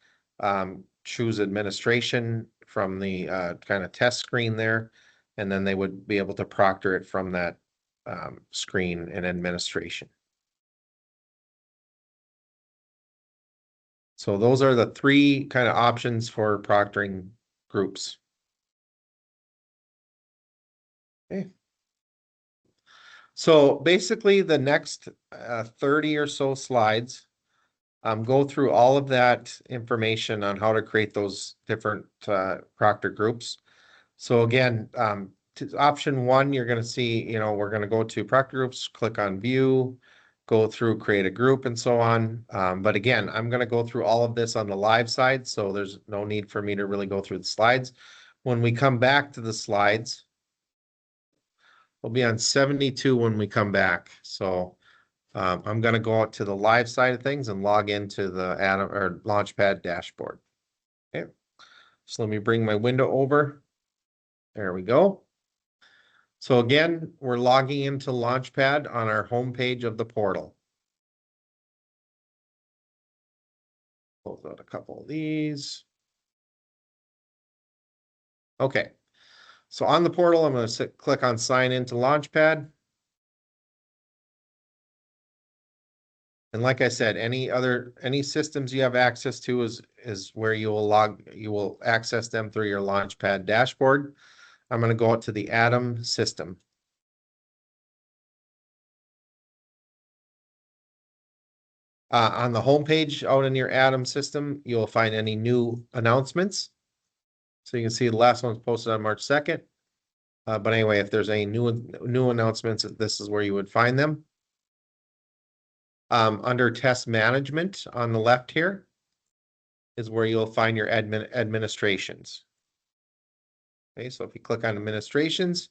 choose administration from the kind of test screen there, and then they would be able to proctor it from that screen in administration. So those are the three kind of options for proctoring groups. Okay. So basically the next 30 or so slides go through all of that information on how to create those different Proctor groups. So again, option one, you're going to see, we're going to go to Proctor Groups, click on View, go through create a group and so on. But again, I'm going to go through all of this on the live side, so there's no need for me to really go through the slides. When we come back to the slides, we'll be on 72 when we come back. So I'm going to go out to the live side of things and log into the Atom or Launchpad dashboard. Okay, so let me bring my window over. There we go. So again, we're logging into Launchpad on our home page of the portal. Close out a couple of these. Okay, so on the portal, I'm going to click on Sign into Launchpad. And like I said, any systems you have access to is where you will access them through your Launchpad dashboard. I'm going to go out to the Atom system. On the home page out in your Atom system, you'll find any new announcements. So you can see the last one was posted on March 2nd. But anyway, if there's any new announcements, this is where you would find them. Under test management on the left here is where you'll find your administrations. Okay, so if you click on administrations,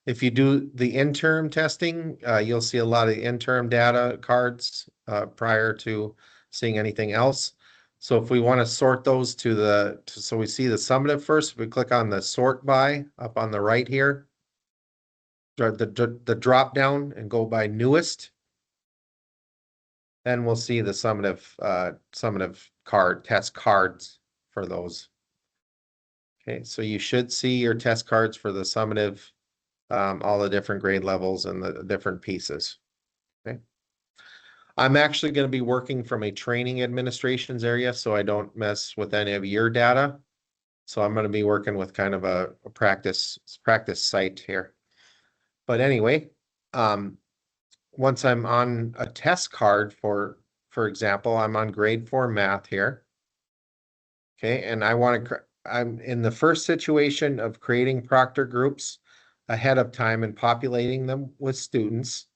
if you do the interim testing, you'll see a lot of the interim data cards prior to seeing anything else. So if we want to sort those so we see the summative first, if we click on the sort by up on the right here, the drop down and go by newest, then we'll see the summative test cards for those. Okay, so you should see your test cards for the summative, all the different grade levels and the different pieces. Okay. I'm actually going to be working from a training administrations area, so I don't mess with any of your data. So I'm going to be working with kind of a practice site here. But anyway, once I'm on a test card for example, I'm on grade 4 math here. Okay, and I'm in the first situation of creating proctor groups ahead of time and populating them with students.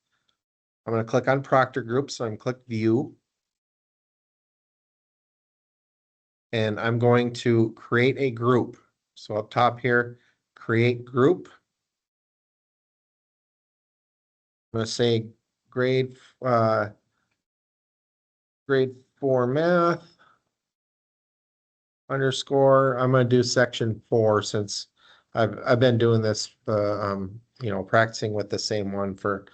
I'm going to click on proctor groups, so I'm click view. And I'm going to create a group. So up top here, create group. I'm going to say grade 4 math underscore. I'm going to do section 4 since I've been doing this, practicing with the same one for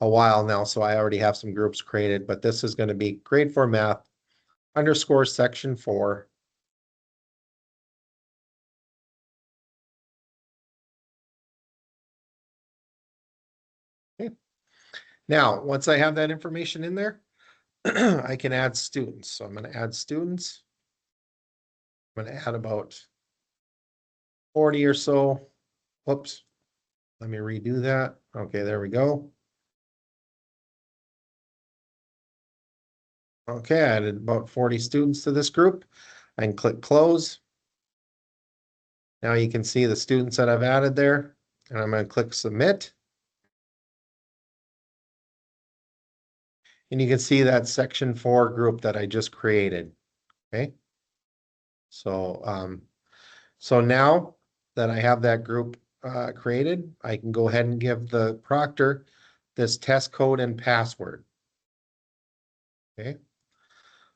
a while now. So I already have some groups created, but this is going to be grade 4 math underscore section 4. Okay. Now, once I have that information in there, I can add students. So I'm going to add students. I'm going to add about 40 or so. Whoops. Let me redo that. Okay, there we go. Okay, I added about 40 students to this group. I can click close. Now you can see the students that I've added there, and I'm going to click submit. And you can see that section 4 group that I just created. Okay. So, so now that I have that group created, I can go ahead and give the proctor this test code and password. Okay.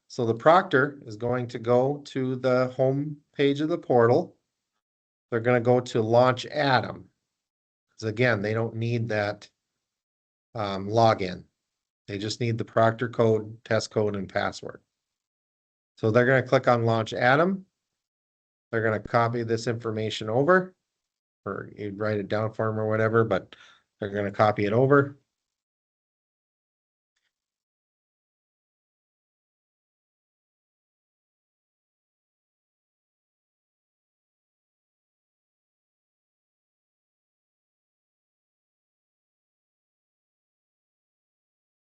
So the proctor is going to go to the home page of the portal. They're going to go to launch Atom. Because again, they don't need that login. They just need the proctor code, test code, and password. So they're going to click on launch Atom. They're going to copy this information over, or you'd write it down for them or whatever, but they're going to copy it over.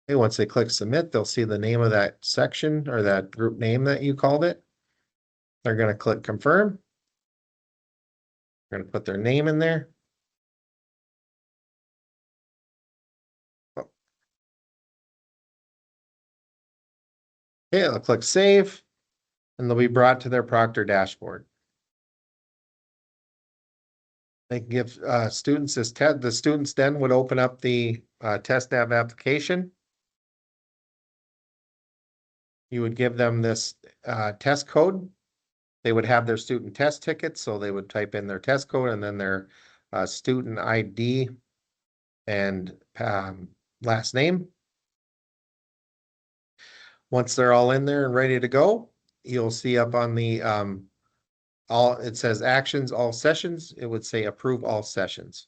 Okay, once they click submit, they'll see the name of that section or that group name that you called it. They're going to click confirm. They're going to put their name in there. Okay, they'll click save, and they'll be brought to their Proctor dashboard. They can give students this test. The students then would open up the TestNav application. You would give them this test code. They would have their student test tickets, so they would type in their test code and then their student ID and last name. Once they're all in there and ready to go, you'll see up on the it says actions, all sessions. It would say approve all sessions.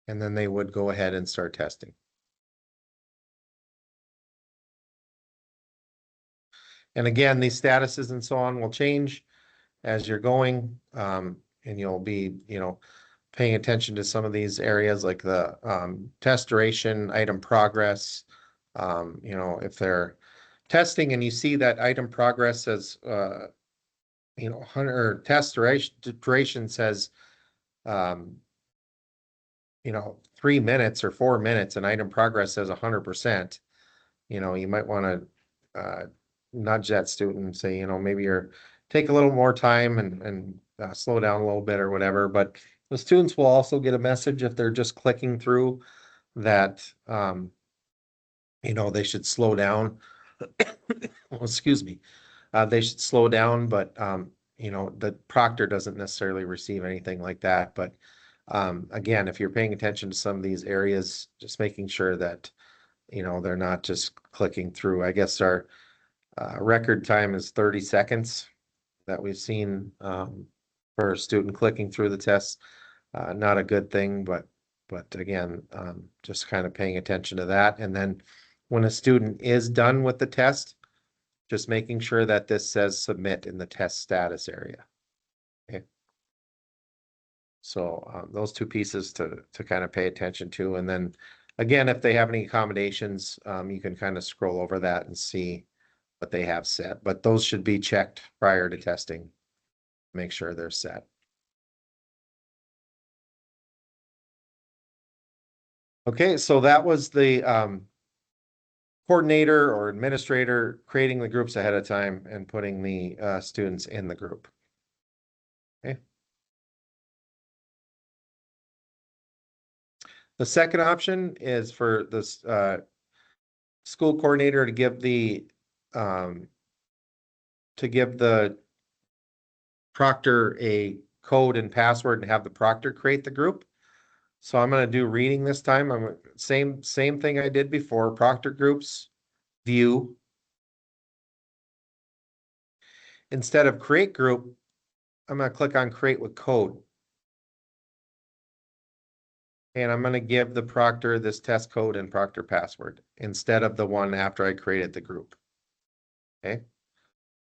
And then they would go ahead and start testing. And again, these statuses and so on will change as you're going, and you'll be, paying attention to some of these areas like the test duration, item progress. If they're testing and you see that item progress says, 100 or test duration says 3 minutes or 4 minutes and item progress says 100%, you might want to nudge that student and say, maybe take a little more time and slow down a little bit or whatever. But the students will also get a message if they're just clicking through that, they should slow down. Well, excuse me. They should slow down, but the proctor doesn't necessarily receive anything like that. But again, if you're paying attention to some of these areas, just making sure that they're not just clicking through. I guess our record time is 30 seconds that we've seen for a student clicking through the test. Not a good thing, but again, just kind of paying attention to that. And then when a student is done with the test, just making sure that this says submit in the test status area. Okay. So those two pieces to kind of pay attention to. And then again, if they have any accommodations, you can kind of scroll over that and see what they have set. But those should be checked prior to testing. Make sure they're set. Okay, so that was the coordinator or administrator creating the groups ahead of time and putting the students in the group. Okay. The second option is for this school coordinator to give the proctor a code and password and have the proctor create the group. So I'm going to do reading this time. I'm same thing I did before. Proctor Groups, view. Instead of create group, I'm going to click on create with code. And I'm going to give the proctor this test code and proctor password instead of the one after I created the group. Okay.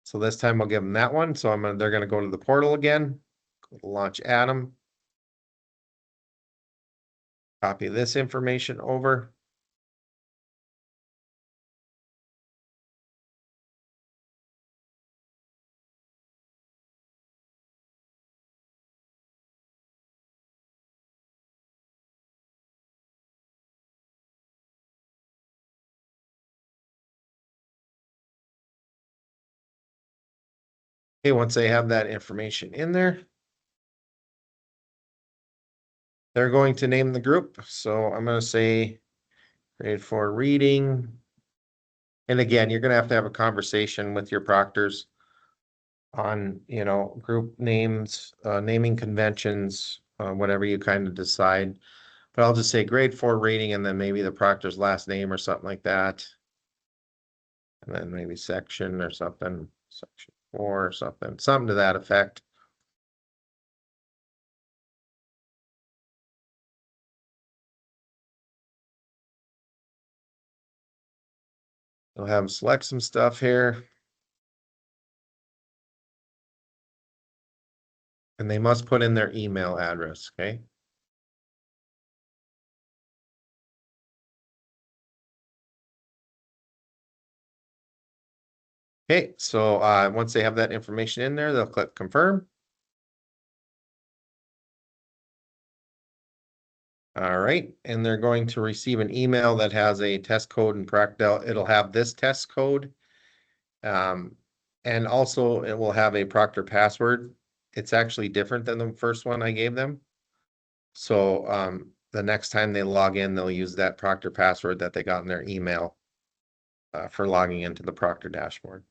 So this time I'll give them that one. So they're going to go to the portal again, go to launch Atom, copy this information over. Okay, once they have that information in there, they're going to name the group. So I'm going to say grade 4 reading. And again, you're going to have a conversation with your proctors on, group names, naming conventions, whatever you kind of decide. But I'll just say grade 4 reading and then maybe the proctor's last name or something like that. And then maybe section or something, section 4 or something to that effect. We'll have them select some stuff here. And they must put in their email address, okay? Okay, so once they have that information in there, they'll click confirm. All right, and they're going to receive an email that has a test code and Proctor. It'll have this test code. And also it will have a Proctor password. It's actually different than the first one I gave them. So the next time they log in, they'll use that Proctor password that they got in their email for logging into the Proctor dashboard.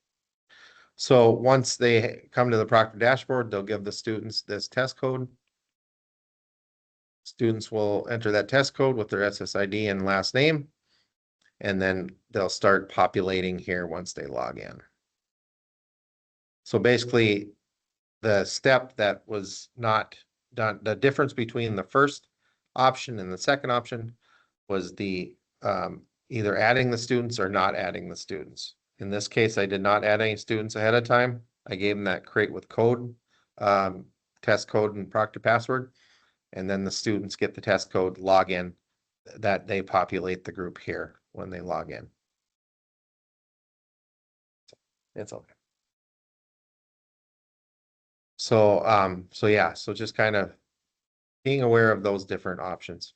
So once they come to the Proctor dashboard, they'll give the students this test code. Students will enter that test code with their SSID and last name, and then they'll start populating here once they log in. So basically, the step that was not done, the difference between the first option and the second option was the either adding the students or not adding the students. In this case, I did not add any students ahead of time. I gave them that create with code, test code and Proctor password. And then the students get the test code, log in, that they populate the group here when they log in. It's okay. So yeah, so just kind of being aware of those different options.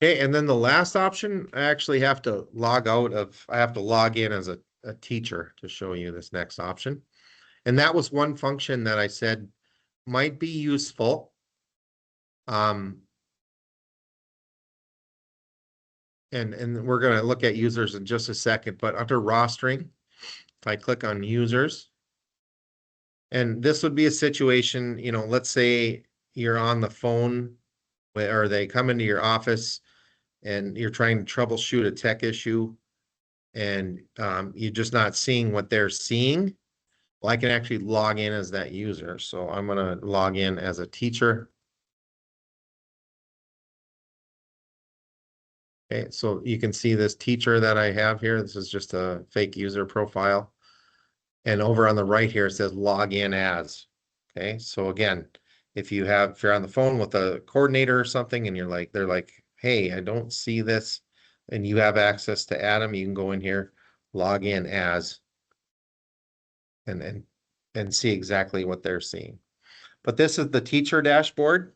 Okay, and then the last option, I actually have to log out of, I have to log in as a teacher to show you this next option. And that was one function that I said might be useful. And we're going to look at users in just a second, but under rostering, if I click on users, and this would be a situation, you know, let's say you're on the phone or they come into your office and you're trying to troubleshoot a tech issue and you're just not seeing what they're seeing. Well, I can actually log in as that user. So I'm going to log in as a teacher. Okay, so you can see this teacher that I have here. This is just a fake user profile. And over on the right here, it says log in as. Okay, so again, if you're on the phone with a coordinator or something and they're like, hey, I don't see this, and you have access to Adam, you can go in here, log in as, and see exactly what they're seeing. But this is the teacher dashboard.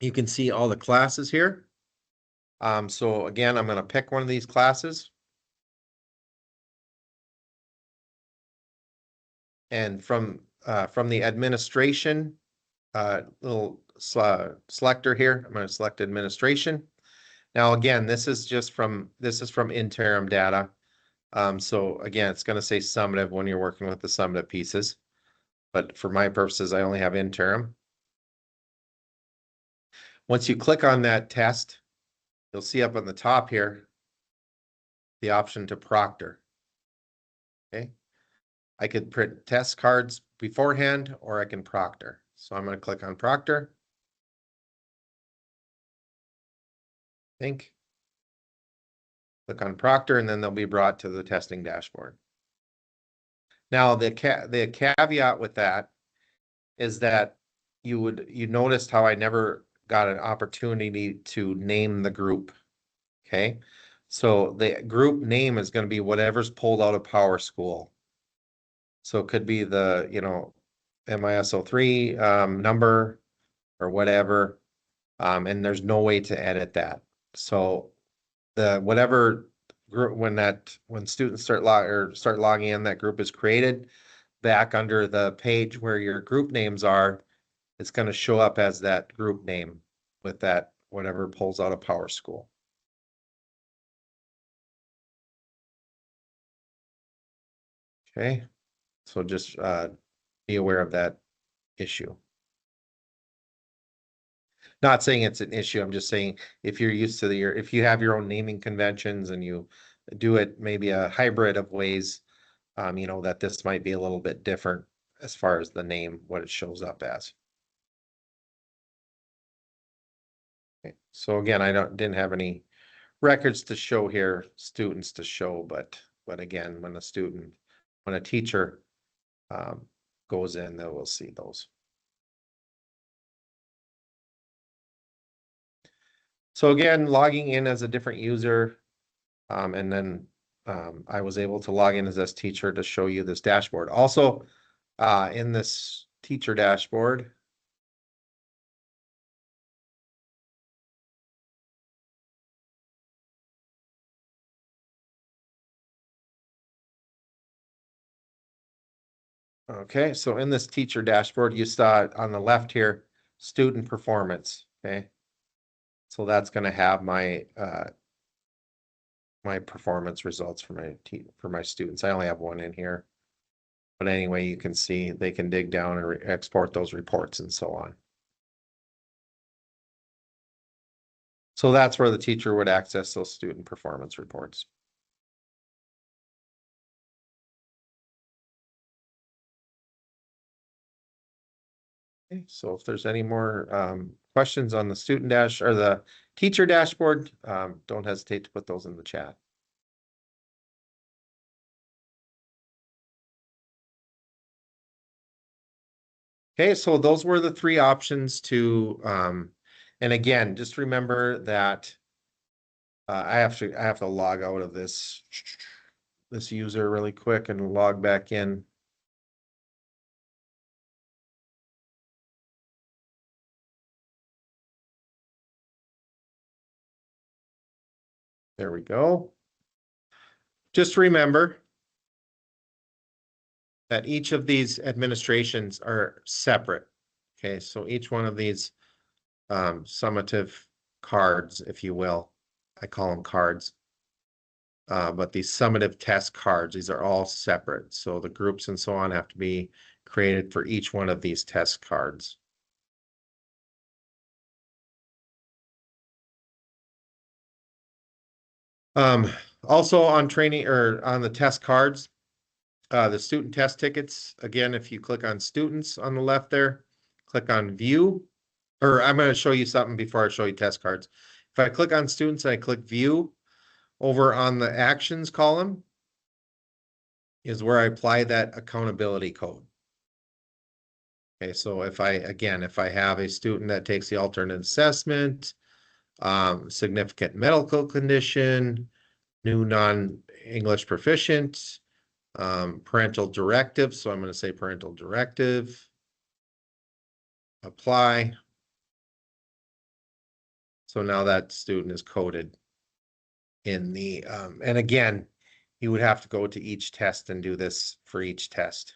You can see all the classes here. So again, I'm going to pick one of these classes. And from the administration little selector here, I'm going to select administration. Now, again, this is from interim data. So again, it's going to say summative when you're working with the summative pieces. But for my purposes, I only have interim. Once you click on that test, you'll see up on the top here the option to proctor. Okay. I could print test cards beforehand or I can proctor. So I'm going to click on proctor. Click on proctor, and then they'll be brought to the testing dashboard. Now, the caveat with that is that you noticed how I never got an opportunity to name the group. Okay. So the group name is going to be whatever's pulled out of Power School. So it could be the, MISO3 number or whatever. And there's no way to edit that. So the whatever group when students start logging in, that group is created. Back under the page where your group names are, it's going to show up as that group name with that whatever pulls out of Power School. Okay, so just be aware of that issue. Not saying it's an issue. I'm just saying if you're used to if you have your own naming conventions and you do it maybe a hybrid of ways, that this might be a little bit different as far as the name, what it shows up as. Okay. So again, I didn't have any records to show here, students to show, but again, when a teacher goes in, they will see those. So again, logging in as a different user, and then I was able to log in as this teacher to show you this dashboard. Also, in this teacher dashboard, okay, so in this teacher dashboard, you saw on the left here, student performance, okay? So that's going to have my my performance results for my students. I only have one in here. But anyway, you can see they can dig down and export those reports and so on. So that's where the teacher would access those student performance reports. Okay, so if there's any more questions on the student dash or the teacher dashboard, don't hesitate to put those in the chat. Okay, so those were the three options to, and again, just remember that I have to log out of this user really quick and log back in. There we go. Just remember that each of these administrations are separate. Okay, so each one of these summative cards, if you will, I call them cards. But these summative test cards, these are all separate. So the groups and so on have to be created for each one of these test cards. Also on training or on the test cards, the student test tickets, again, if you click on students on the left there, click on view, or I'm going to show you something before I show you test cards. If I click on students and I click view, over on the actions column is where I apply that accountability code. Okay, so if I have a student that takes the alternate assessment, significant medical condition, new non-English proficient, parental directive. So I'm going to say parental directive, apply. So now that student is coded in the, and again, you would have to go to each test and do this for each test.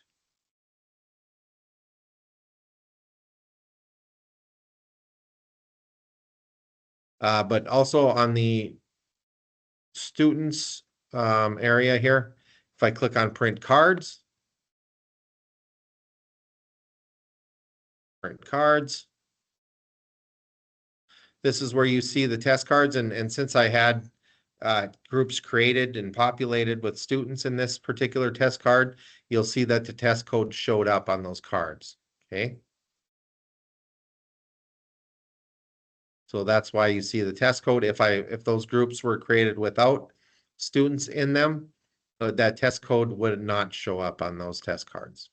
But also on the students area here, if I click on print cards, this is where you see the test cards. And since I had groups created and populated with students in this particular test card, you'll see that the test code showed up on those cards. Okay. So that's why you see the test code. If those groups were created without students in them, that test code would not show up on those test cards.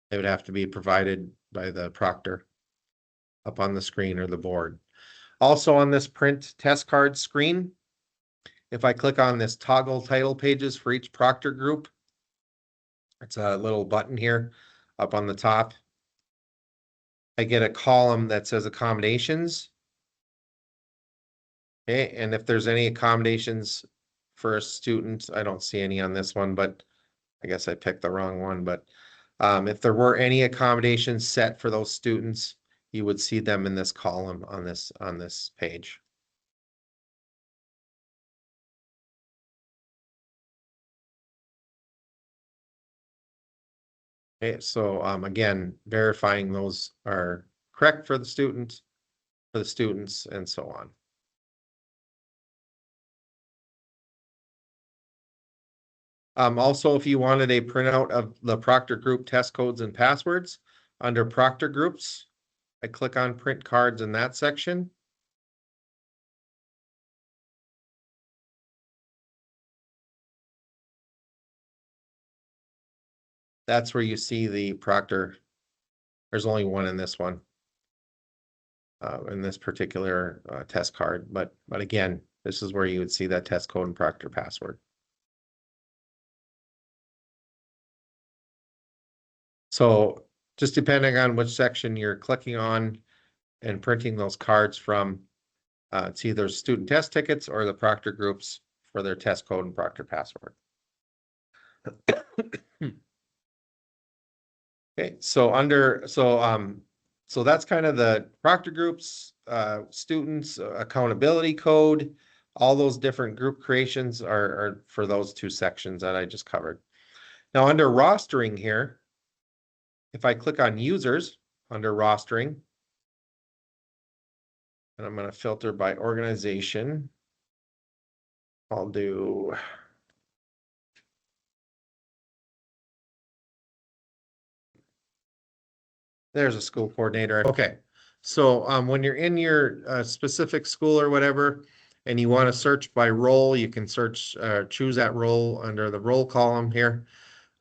They would have to be provided by the proctor up on the screen or the board. Also on this print test card screen, if I click on this toggle title pages for each proctor group, it's a little button here up on the top. I get a column that says accommodations. Okay, and if there's any accommodations for a student, I don't see any on this one, but I guess I picked the wrong one. But if there were any accommodations set for those students, you would see them in this column on this page. Okay, so again, verifying those are correct for the students, and so on. Also, if you wanted a printout of the Proctor Group test codes and passwords, under Proctor Groups, I click on print cards in that section. That's where you see the Proctor. There's only one in this one, in this particular test card. But again, this is where you would see that test code and Proctor password. So just depending on which section you're clicking on and printing those cards from, it's either student test tickets or the Proctor Groups for their test code and Proctor password. Okay, so so that's kind of the Proctor Groups, students, accountability code. All those different group creations are for those two sections that I just covered. Now under rostering here, if I click on users under rostering, and I'm going to filter by organization, I'll do there's a school coordinator. Okay, so when you're in your specific school or whatever, and you want to search by role, you can search, choose that role under the role column here.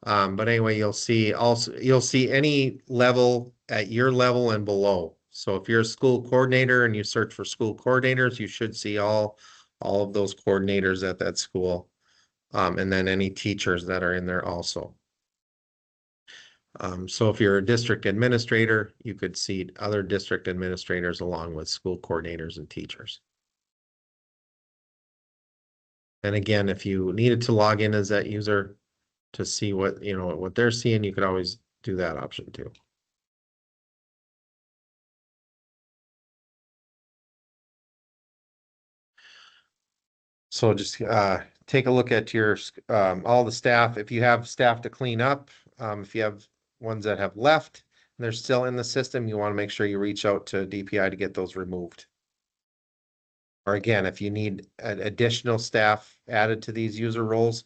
But anyway, you'll see any level at your level and below. So if you're a school coordinator and you search for school coordinators, you should see all of those coordinators at that school. And then any teachers that are in there also. So if you're a district administrator, you could see other district administrators along with school coordinators and teachers. And again, if you needed to log in as that user to see what, what they're seeing, you could always do that option too. So just take a look at your all the staff. If you have staff to clean up, if you have ones that have left and they're still in the system, you want to make sure you reach out to DPI to get those removed. Or again, if you need additional staff added to these user roles,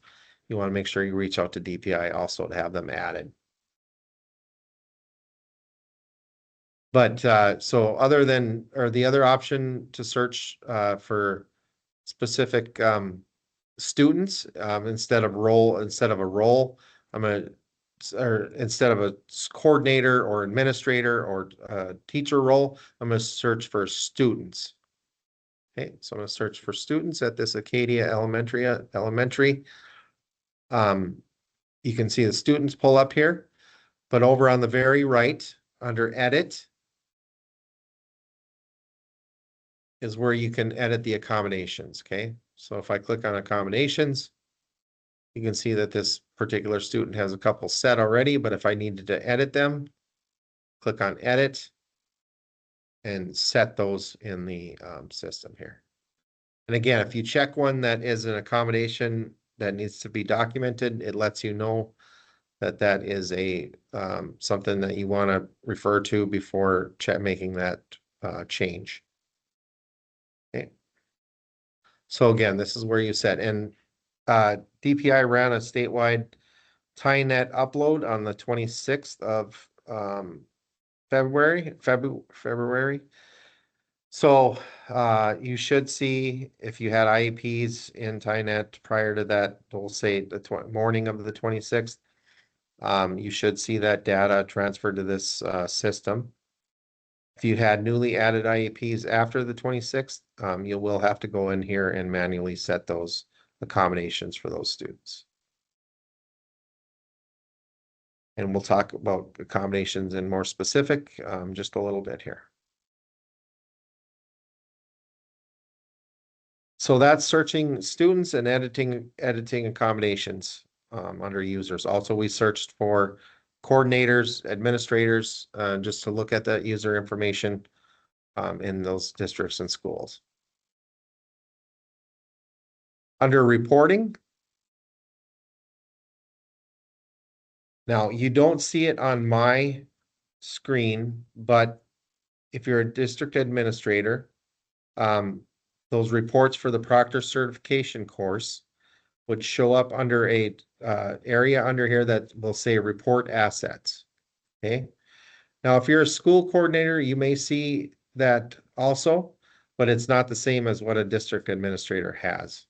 you want to make sure you reach out to DPI also to have them added. But so other than, or the other option to search for specific students instead of a role, I'm gonna, or instead of a coordinator or administrator or teacher role, I'm gonna search for students. Okay, so I'm gonna search for students at this Acadia Elementary. You can see the students pull up here, but over on the very right under edit is where you can edit the accommodations. Okay, so if I click on accommodations, you can see that this particular student has a couple set already, but if I needed to edit them, click on edit and set those in the system here. And again, if you check one that is an accommodation that needs to be documented, it lets you know that that is a something that you want to refer to before making that change. Okay. So again, this is where you set, and DPI ran a statewide TieNet upload on the 26th of February. So you should see if you had IEPs in TieNet prior to that, we'll say the morning of the 26th, you should see that data transferred to this system. If you had newly added IEPs after the 26th, you will have to go in here and manually set those accommodations for those students. And we'll talk about accommodations in more specific just a little bit here. So that's searching students and editing accommodations under users. Also, we searched for coordinators, administrators, just to look at that user information in those districts and schools. Under reporting, now you don't see it on my screen, but if you're a district administrator, those reports for the Proctor certification course would show up under a area under here that will say report assets. Okay. Now, if you're a school coordinator, you may see that also, but it's not the same as what a district administrator has.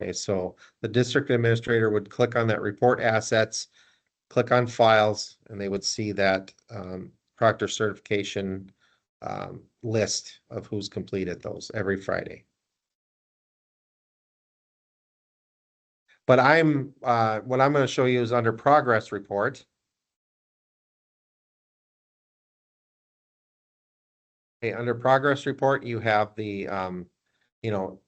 Okay, so the district administrator would click on that report assets, click on files, and they would see that Proctor certification list of who's completed those every Friday. But what I'm going to show you is under progress report. Okay, under progress report, you have the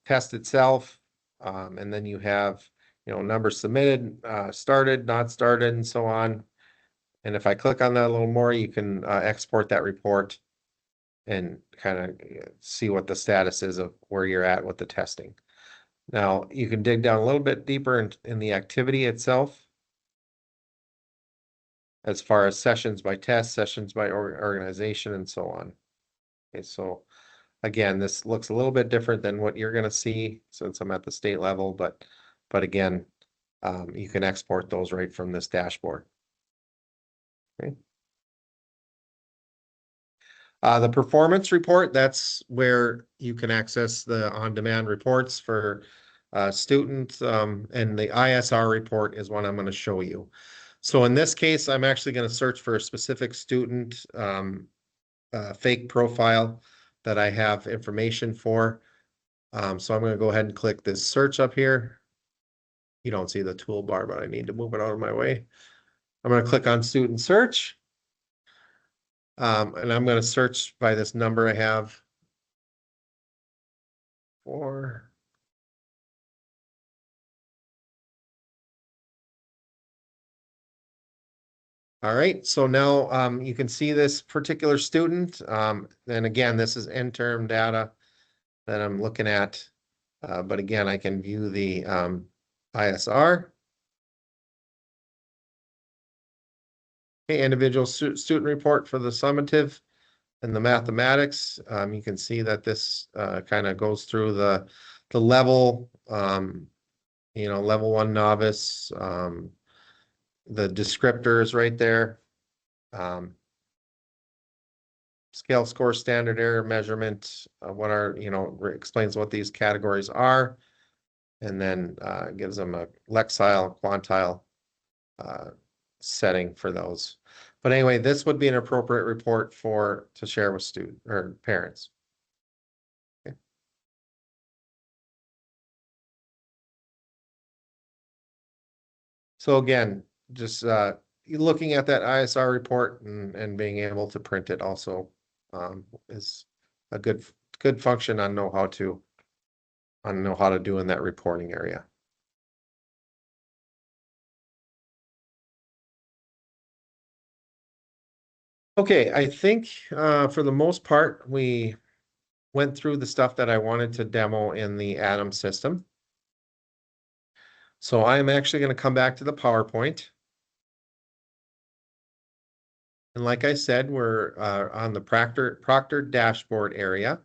test itself, and then you have numbers submitted, started, not started, and so on. And if I click on that a little more, you can export that report and kind of see what the status is of where you're at with the testing. Now, you can dig down a little bit deeper in the activity itself as far as sessions by test, sessions by organization, and so on. Okay, so again, this looks a little bit different than what you're going to see since I'm at the state level, but again, you can export those right from this dashboard. Okay. The performance report, that's where you can access the on-demand reports for students, and the ISR report is what I'm going to show you. So in this case, I'm actually going to search for a specific student fake profile that I have information for. So I'm going to go ahead and click this search up here. You don't see the toolbar, but I need to move it out of my way. I'm going to click on student search. And I'm going to search by this number I have for All right, so now you can see this particular student. And again, this is interim data that I'm looking at. But again, I can view the ISR. Okay, individual student report for the summative and the mathematics. You can see that this kind of goes through the level, level 1 novice, the descriptors right there. Scale score, standard error measurement, what are, explains what these categories are, and then gives them a Lexile, quantile setting for those. But anyway, this would be an appropriate report to share with student or parents. Okay. So again, just looking at that ISR report and being able to print it also is a good function on know how to do in that reporting area. Okay, I think for the most part, we went through the stuff that I wanted to demo in the Atom system. So I'm actually going to come back to the PowerPoint. And like I said, we're on the Proctor Dashboard area.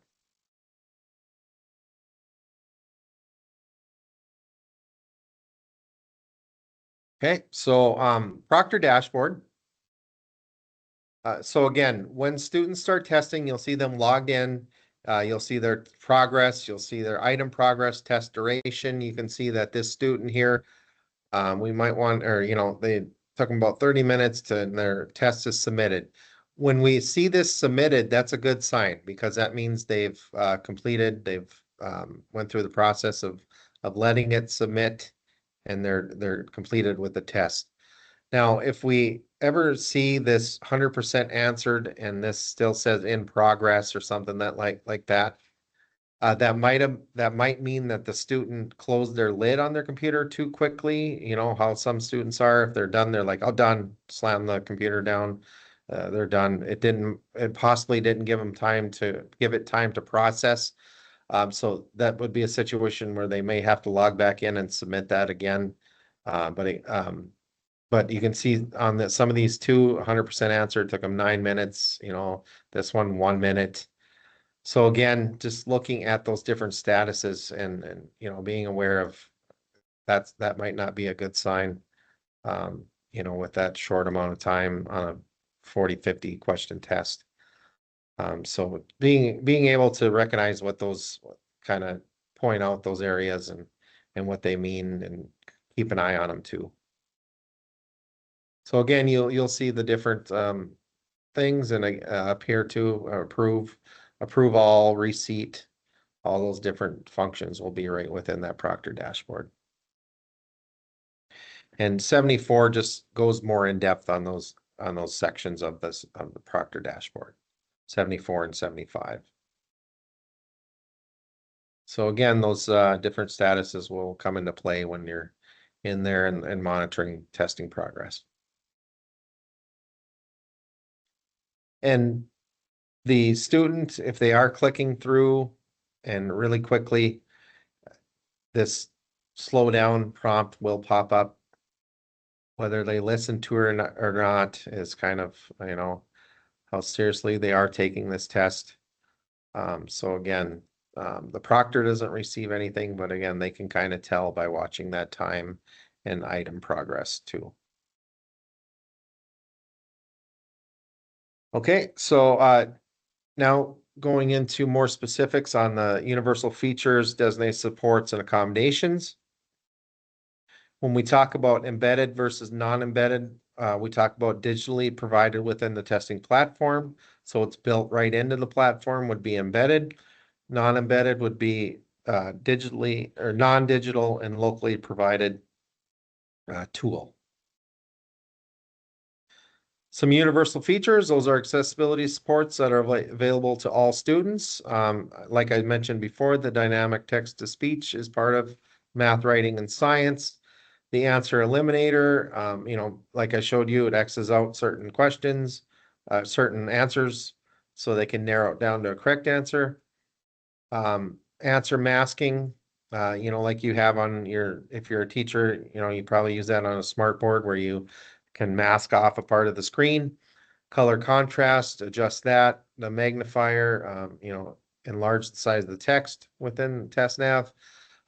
Okay, so Proctor Dashboard. So again, when students start testing, you'll see them logged in. You'll see their progress. You'll see their item progress, test duration. You can see that this student here, we might want, or, they took them about 30 minutes and their test is submitted. When we see this submitted, that's a good sign because that means they've completed, they've went through the process of letting it submit and they're completed with the test. Now, if we ever see this 100% answered and this still says in progress or something like that, that might mean that the student closed their lid on their computer too quickly. You know how some students are, if they're done, they're like, "Oh, done," slam the computer down. They're done. It possibly didn't give it time to process. So that would be a situation where they may have to log back in and submit that again. But you can see on some of these 100% answer took them 9 minutes, this one 1 minute. So again, just looking at those different statuses and being aware of that might not be a good sign, with that short amount of time on a 40, 50 question test. So being able to recognize what those kind of point out those areas and what they mean and keep an eye on them too. So again, you'll see the different things and up here too, approve all, receipt, all those different functions will be right within that Proctor dashboard. And 74 just goes more in depth on those sections of the Proctor dashboard, 74 and 75. So again, those different statuses will come into play when you're in there and monitoring testing progress. And the student, if they are clicking through and really quickly, this slow down prompt will pop up. Whether they listen to it or not is kind of, how seriously they are taking this test. So again, the proctor doesn't receive anything, but again, they can kind of tell by watching that time and item progress too. Okay, so now going into more specifics on the universal features, designated supports, and accommodations. When we talk about embedded versus non-embedded, we talk about digitally provided within the testing platform. So it's built right into the platform would be embedded. Non-embedded would be digitally or non-digital and locally provided tool. Some universal features, those are accessibility supports that are available to all students. Like I mentioned before, the dynamic text-to-speech is part of math, writing, and science. The answer eliminator, you know, like I showed you, it X's out certain questions, certain answers, so they can narrow it down to a correct answer. Answer masking, you know, like you have on your, if you're a teacher, you know, you probably use that on a smart board where you can mask off a part of the screen. Color contrast, adjust that. The magnifier, you know, enlarge the size of the text within TestNav.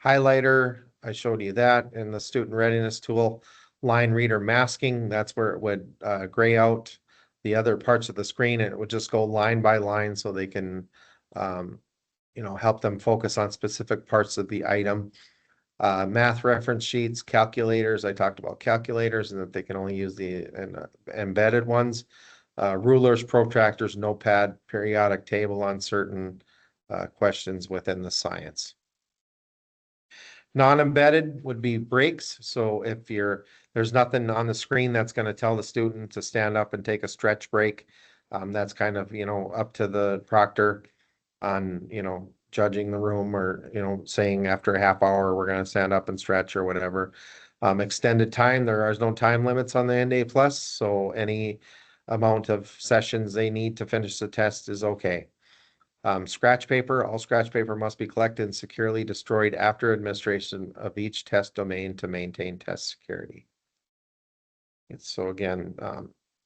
Highlighter, I showed you that in the student readiness tool. Line reader masking, that's where it would gray out the other parts of the screen, and it would just go line by line so they can, you know, help them focus on specific parts of the item. Math reference sheets, calculators, I talked about calculators and that they can only use the embedded ones. Rulers, protractors, notepad, periodic table on certain questions within the science. Non-embedded would be breaks. So if there's nothing on the screen that's going to tell the student to stand up and take a stretch break, that's kind of, you know, up to the proctor on, you know, judging the room or, you know, saying after a half hour, we're going to stand up and stretch or whatever. Extended time, there are no time limits on the NDA Plus, so any amount of sessions they need to finish the test is okay. Scratch paper, all scratch paper must be collected and securely destroyed after administration of each test domain to maintain test security. So again,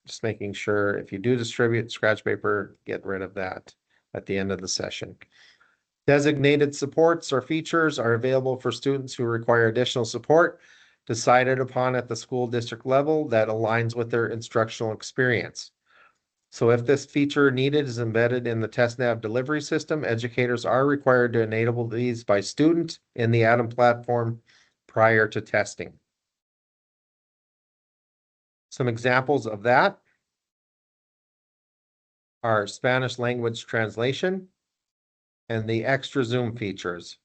just making sure if you do distribute scratch paper, get rid of that at the end of the session. Designated supports or features are available for students who require additional support decided upon at the school district level that aligns with their instructional experience. So if this feature needed is embedded in the TestNav delivery system, educators are required to enable these by student in the Atom platform prior to testing. Some examples of that are Spanish language translation and the extra zoom features.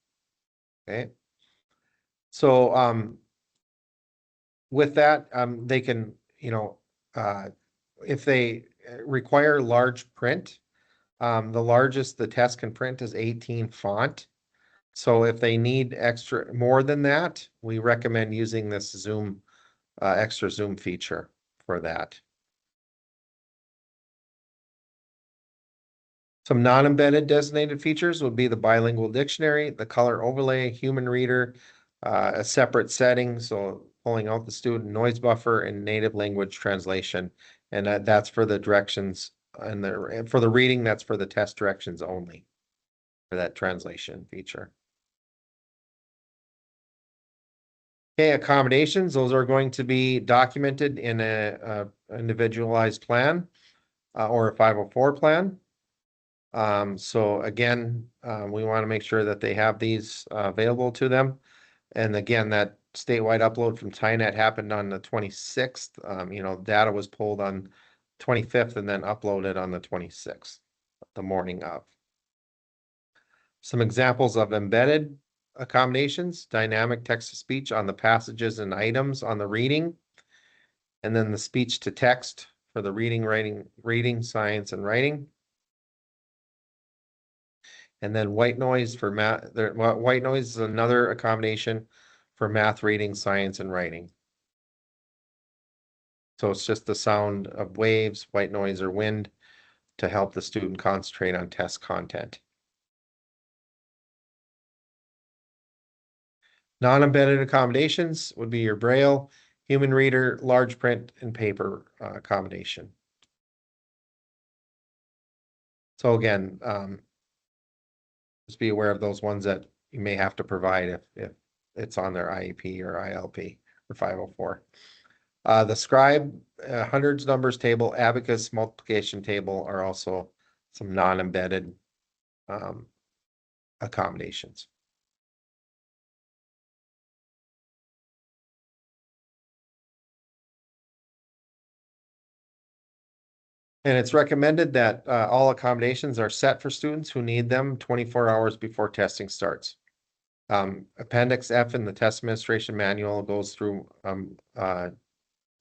Okay. So with that, they can, you know, if they require large print, the largest the test can print is 18 font. So if they need extra more than that, we recommend using this zoom, extra zoom feature for that. Some non-embedded designated features would be the bilingual dictionary, the color overlay, human reader, a separate setting, so pulling out the student noise buffer and native language translation. And that's for the directions and for the reading, that's for the test directions only for that translation feature. Okay, accommodations, those are going to be documented in a individualized plan or a 504 plan. So again, we want to make sure that they have these available to them. And again, that statewide upload from TINET happened on the 26th. You know, data was pulled on 25th and then uploaded on the 26th, the morning of. Some examples of embedded accommodations, dynamic text-to-speech on the passages and items on the reading, and then the speech to text for the reading, science, and writing. And then white noise for math. White noise is another accommodation for math, reading, science, and writing. So it's just the sound of waves, white noise, or wind to help the student concentrate on test content. Non-embedded accommodations would be your Braille, human reader, large print, and paper accommodation. So again, just be aware of those ones that you may have to provide if it's on their IEP or ILP or 504. The scribe, hundreds, numbers table, abacus, multiplication table are also some non-embedded accommodations. And it's recommended that all accommodations are set for students who need them 24 hours before testing starts. Appendix F in the test administration manual goes through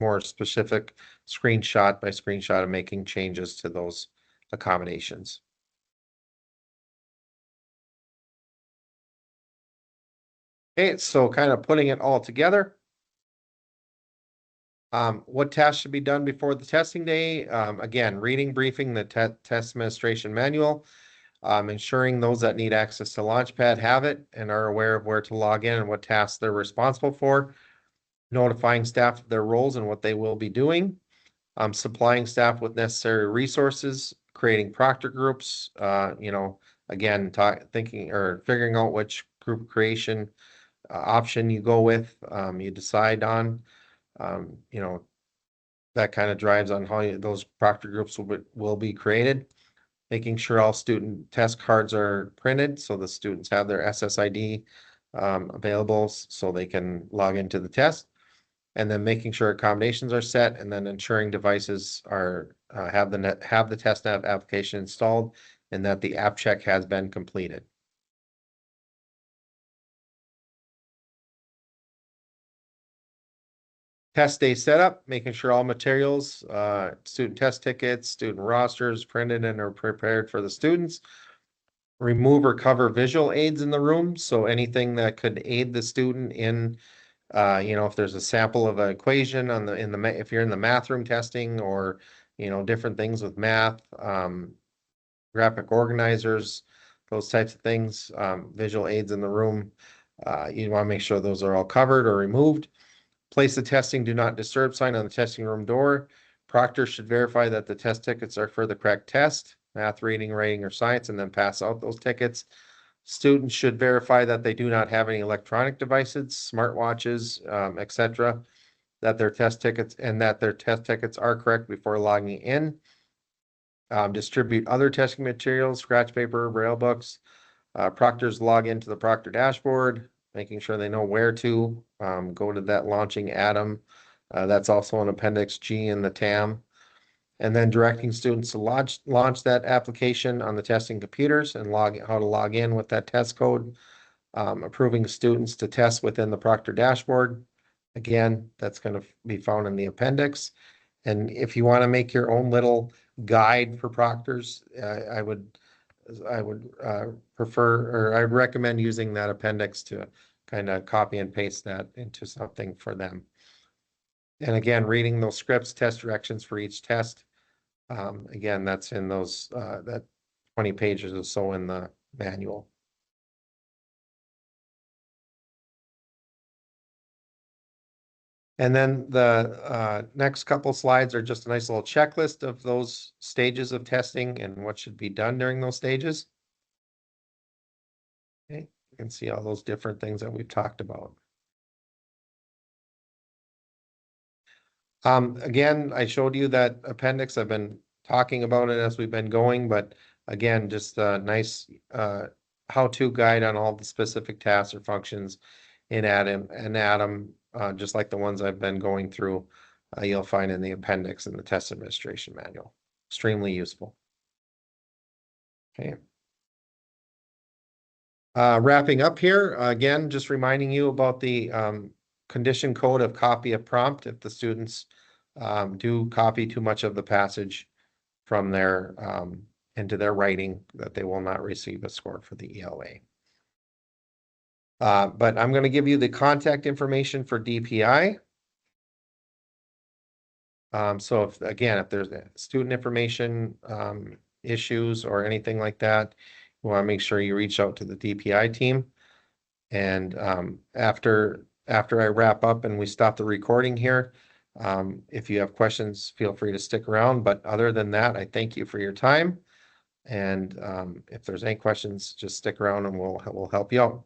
more specific screenshot by screenshot of making changes to those accommodations. Okay, so kind of putting it all together. What tasks should be done before the testing day? Again, reading, briefing the test administration manual, ensuring those that need access to Launchpad have it and are aware of where to log in and what tasks they're responsible for, notifying staff of their roles and what they will be doing, supplying staff with necessary resources, creating proctor groups, again, thinking or figuring out which group creation option you go with, you decide on, that kind of drives on how those proctor groups will be created. Making sure all student test cards are printed so the students have their SSID available so they can log into the test. And then making sure accommodations are set, and then ensuring devices are have the TestNav application installed and that the app check has been completed. Test day setup, making sure all materials, student test tickets, student rosters printed and are prepared for the students. Remove or cover visual aids in the room, so anything that could aid the student in, if there's a sample of an equation on if you're in the math room testing, or different things with math, graphic organizers, those types of things, visual aids in the room, you want to make sure those are all covered or removed. Place the testing do not disturb sign on the testing room door. Proctor should verify that the test tickets are for the correct test, math, reading, writing, or science, and then pass out those tickets. Students should verify that they do not have any electronic devices, smartwatches, etc., that their test tickets are correct before logging in. Distribute other testing materials, scratch paper, braille books. Proctors log into the Proctor Dashboard, making sure they know where to go to that launching atom. That's also an Appendix G in the TAM. And then directing students to launch that application on the testing computers and how to log in with that test code. Approving students to test within the Proctor Dashboard. Again, that's going to be found in the appendix. And if you want to make your own little guide for proctors, I would prefer, or I'd recommend using that appendix to kind of copy and paste that into something for them. And again, reading those scripts, test directions for each test. Again, that's in those that 20 pages or so in the manual. And then the next couple slides are just a nice little checklist of those stages of testing and what should be done during those stages. Okay, you can see all those different things that we've talked about. Again, I showed you that appendix. I've been talking about it as we've been going, but again, just a nice how-to guide on all the specific tasks or functions in Atom, just like the ones I've been going through, you'll find in the appendix in the test administration manual. Extremely useful. Okay. Wrapping up here, again, just reminding you about the condition code of copy of prompt if the students do copy too much of the passage from their into their writing, that they will not receive a score for the ELA. But I'm going to give you the contact information for DPI. So if there's student information issues or anything like that, you want to make sure you reach out to the DPI team. And after I wrap up and we stop the recording here, if you have questions, feel free to stick around. But other than that, I thank you for your time. And if there's any questions, just stick around and we'll help you out.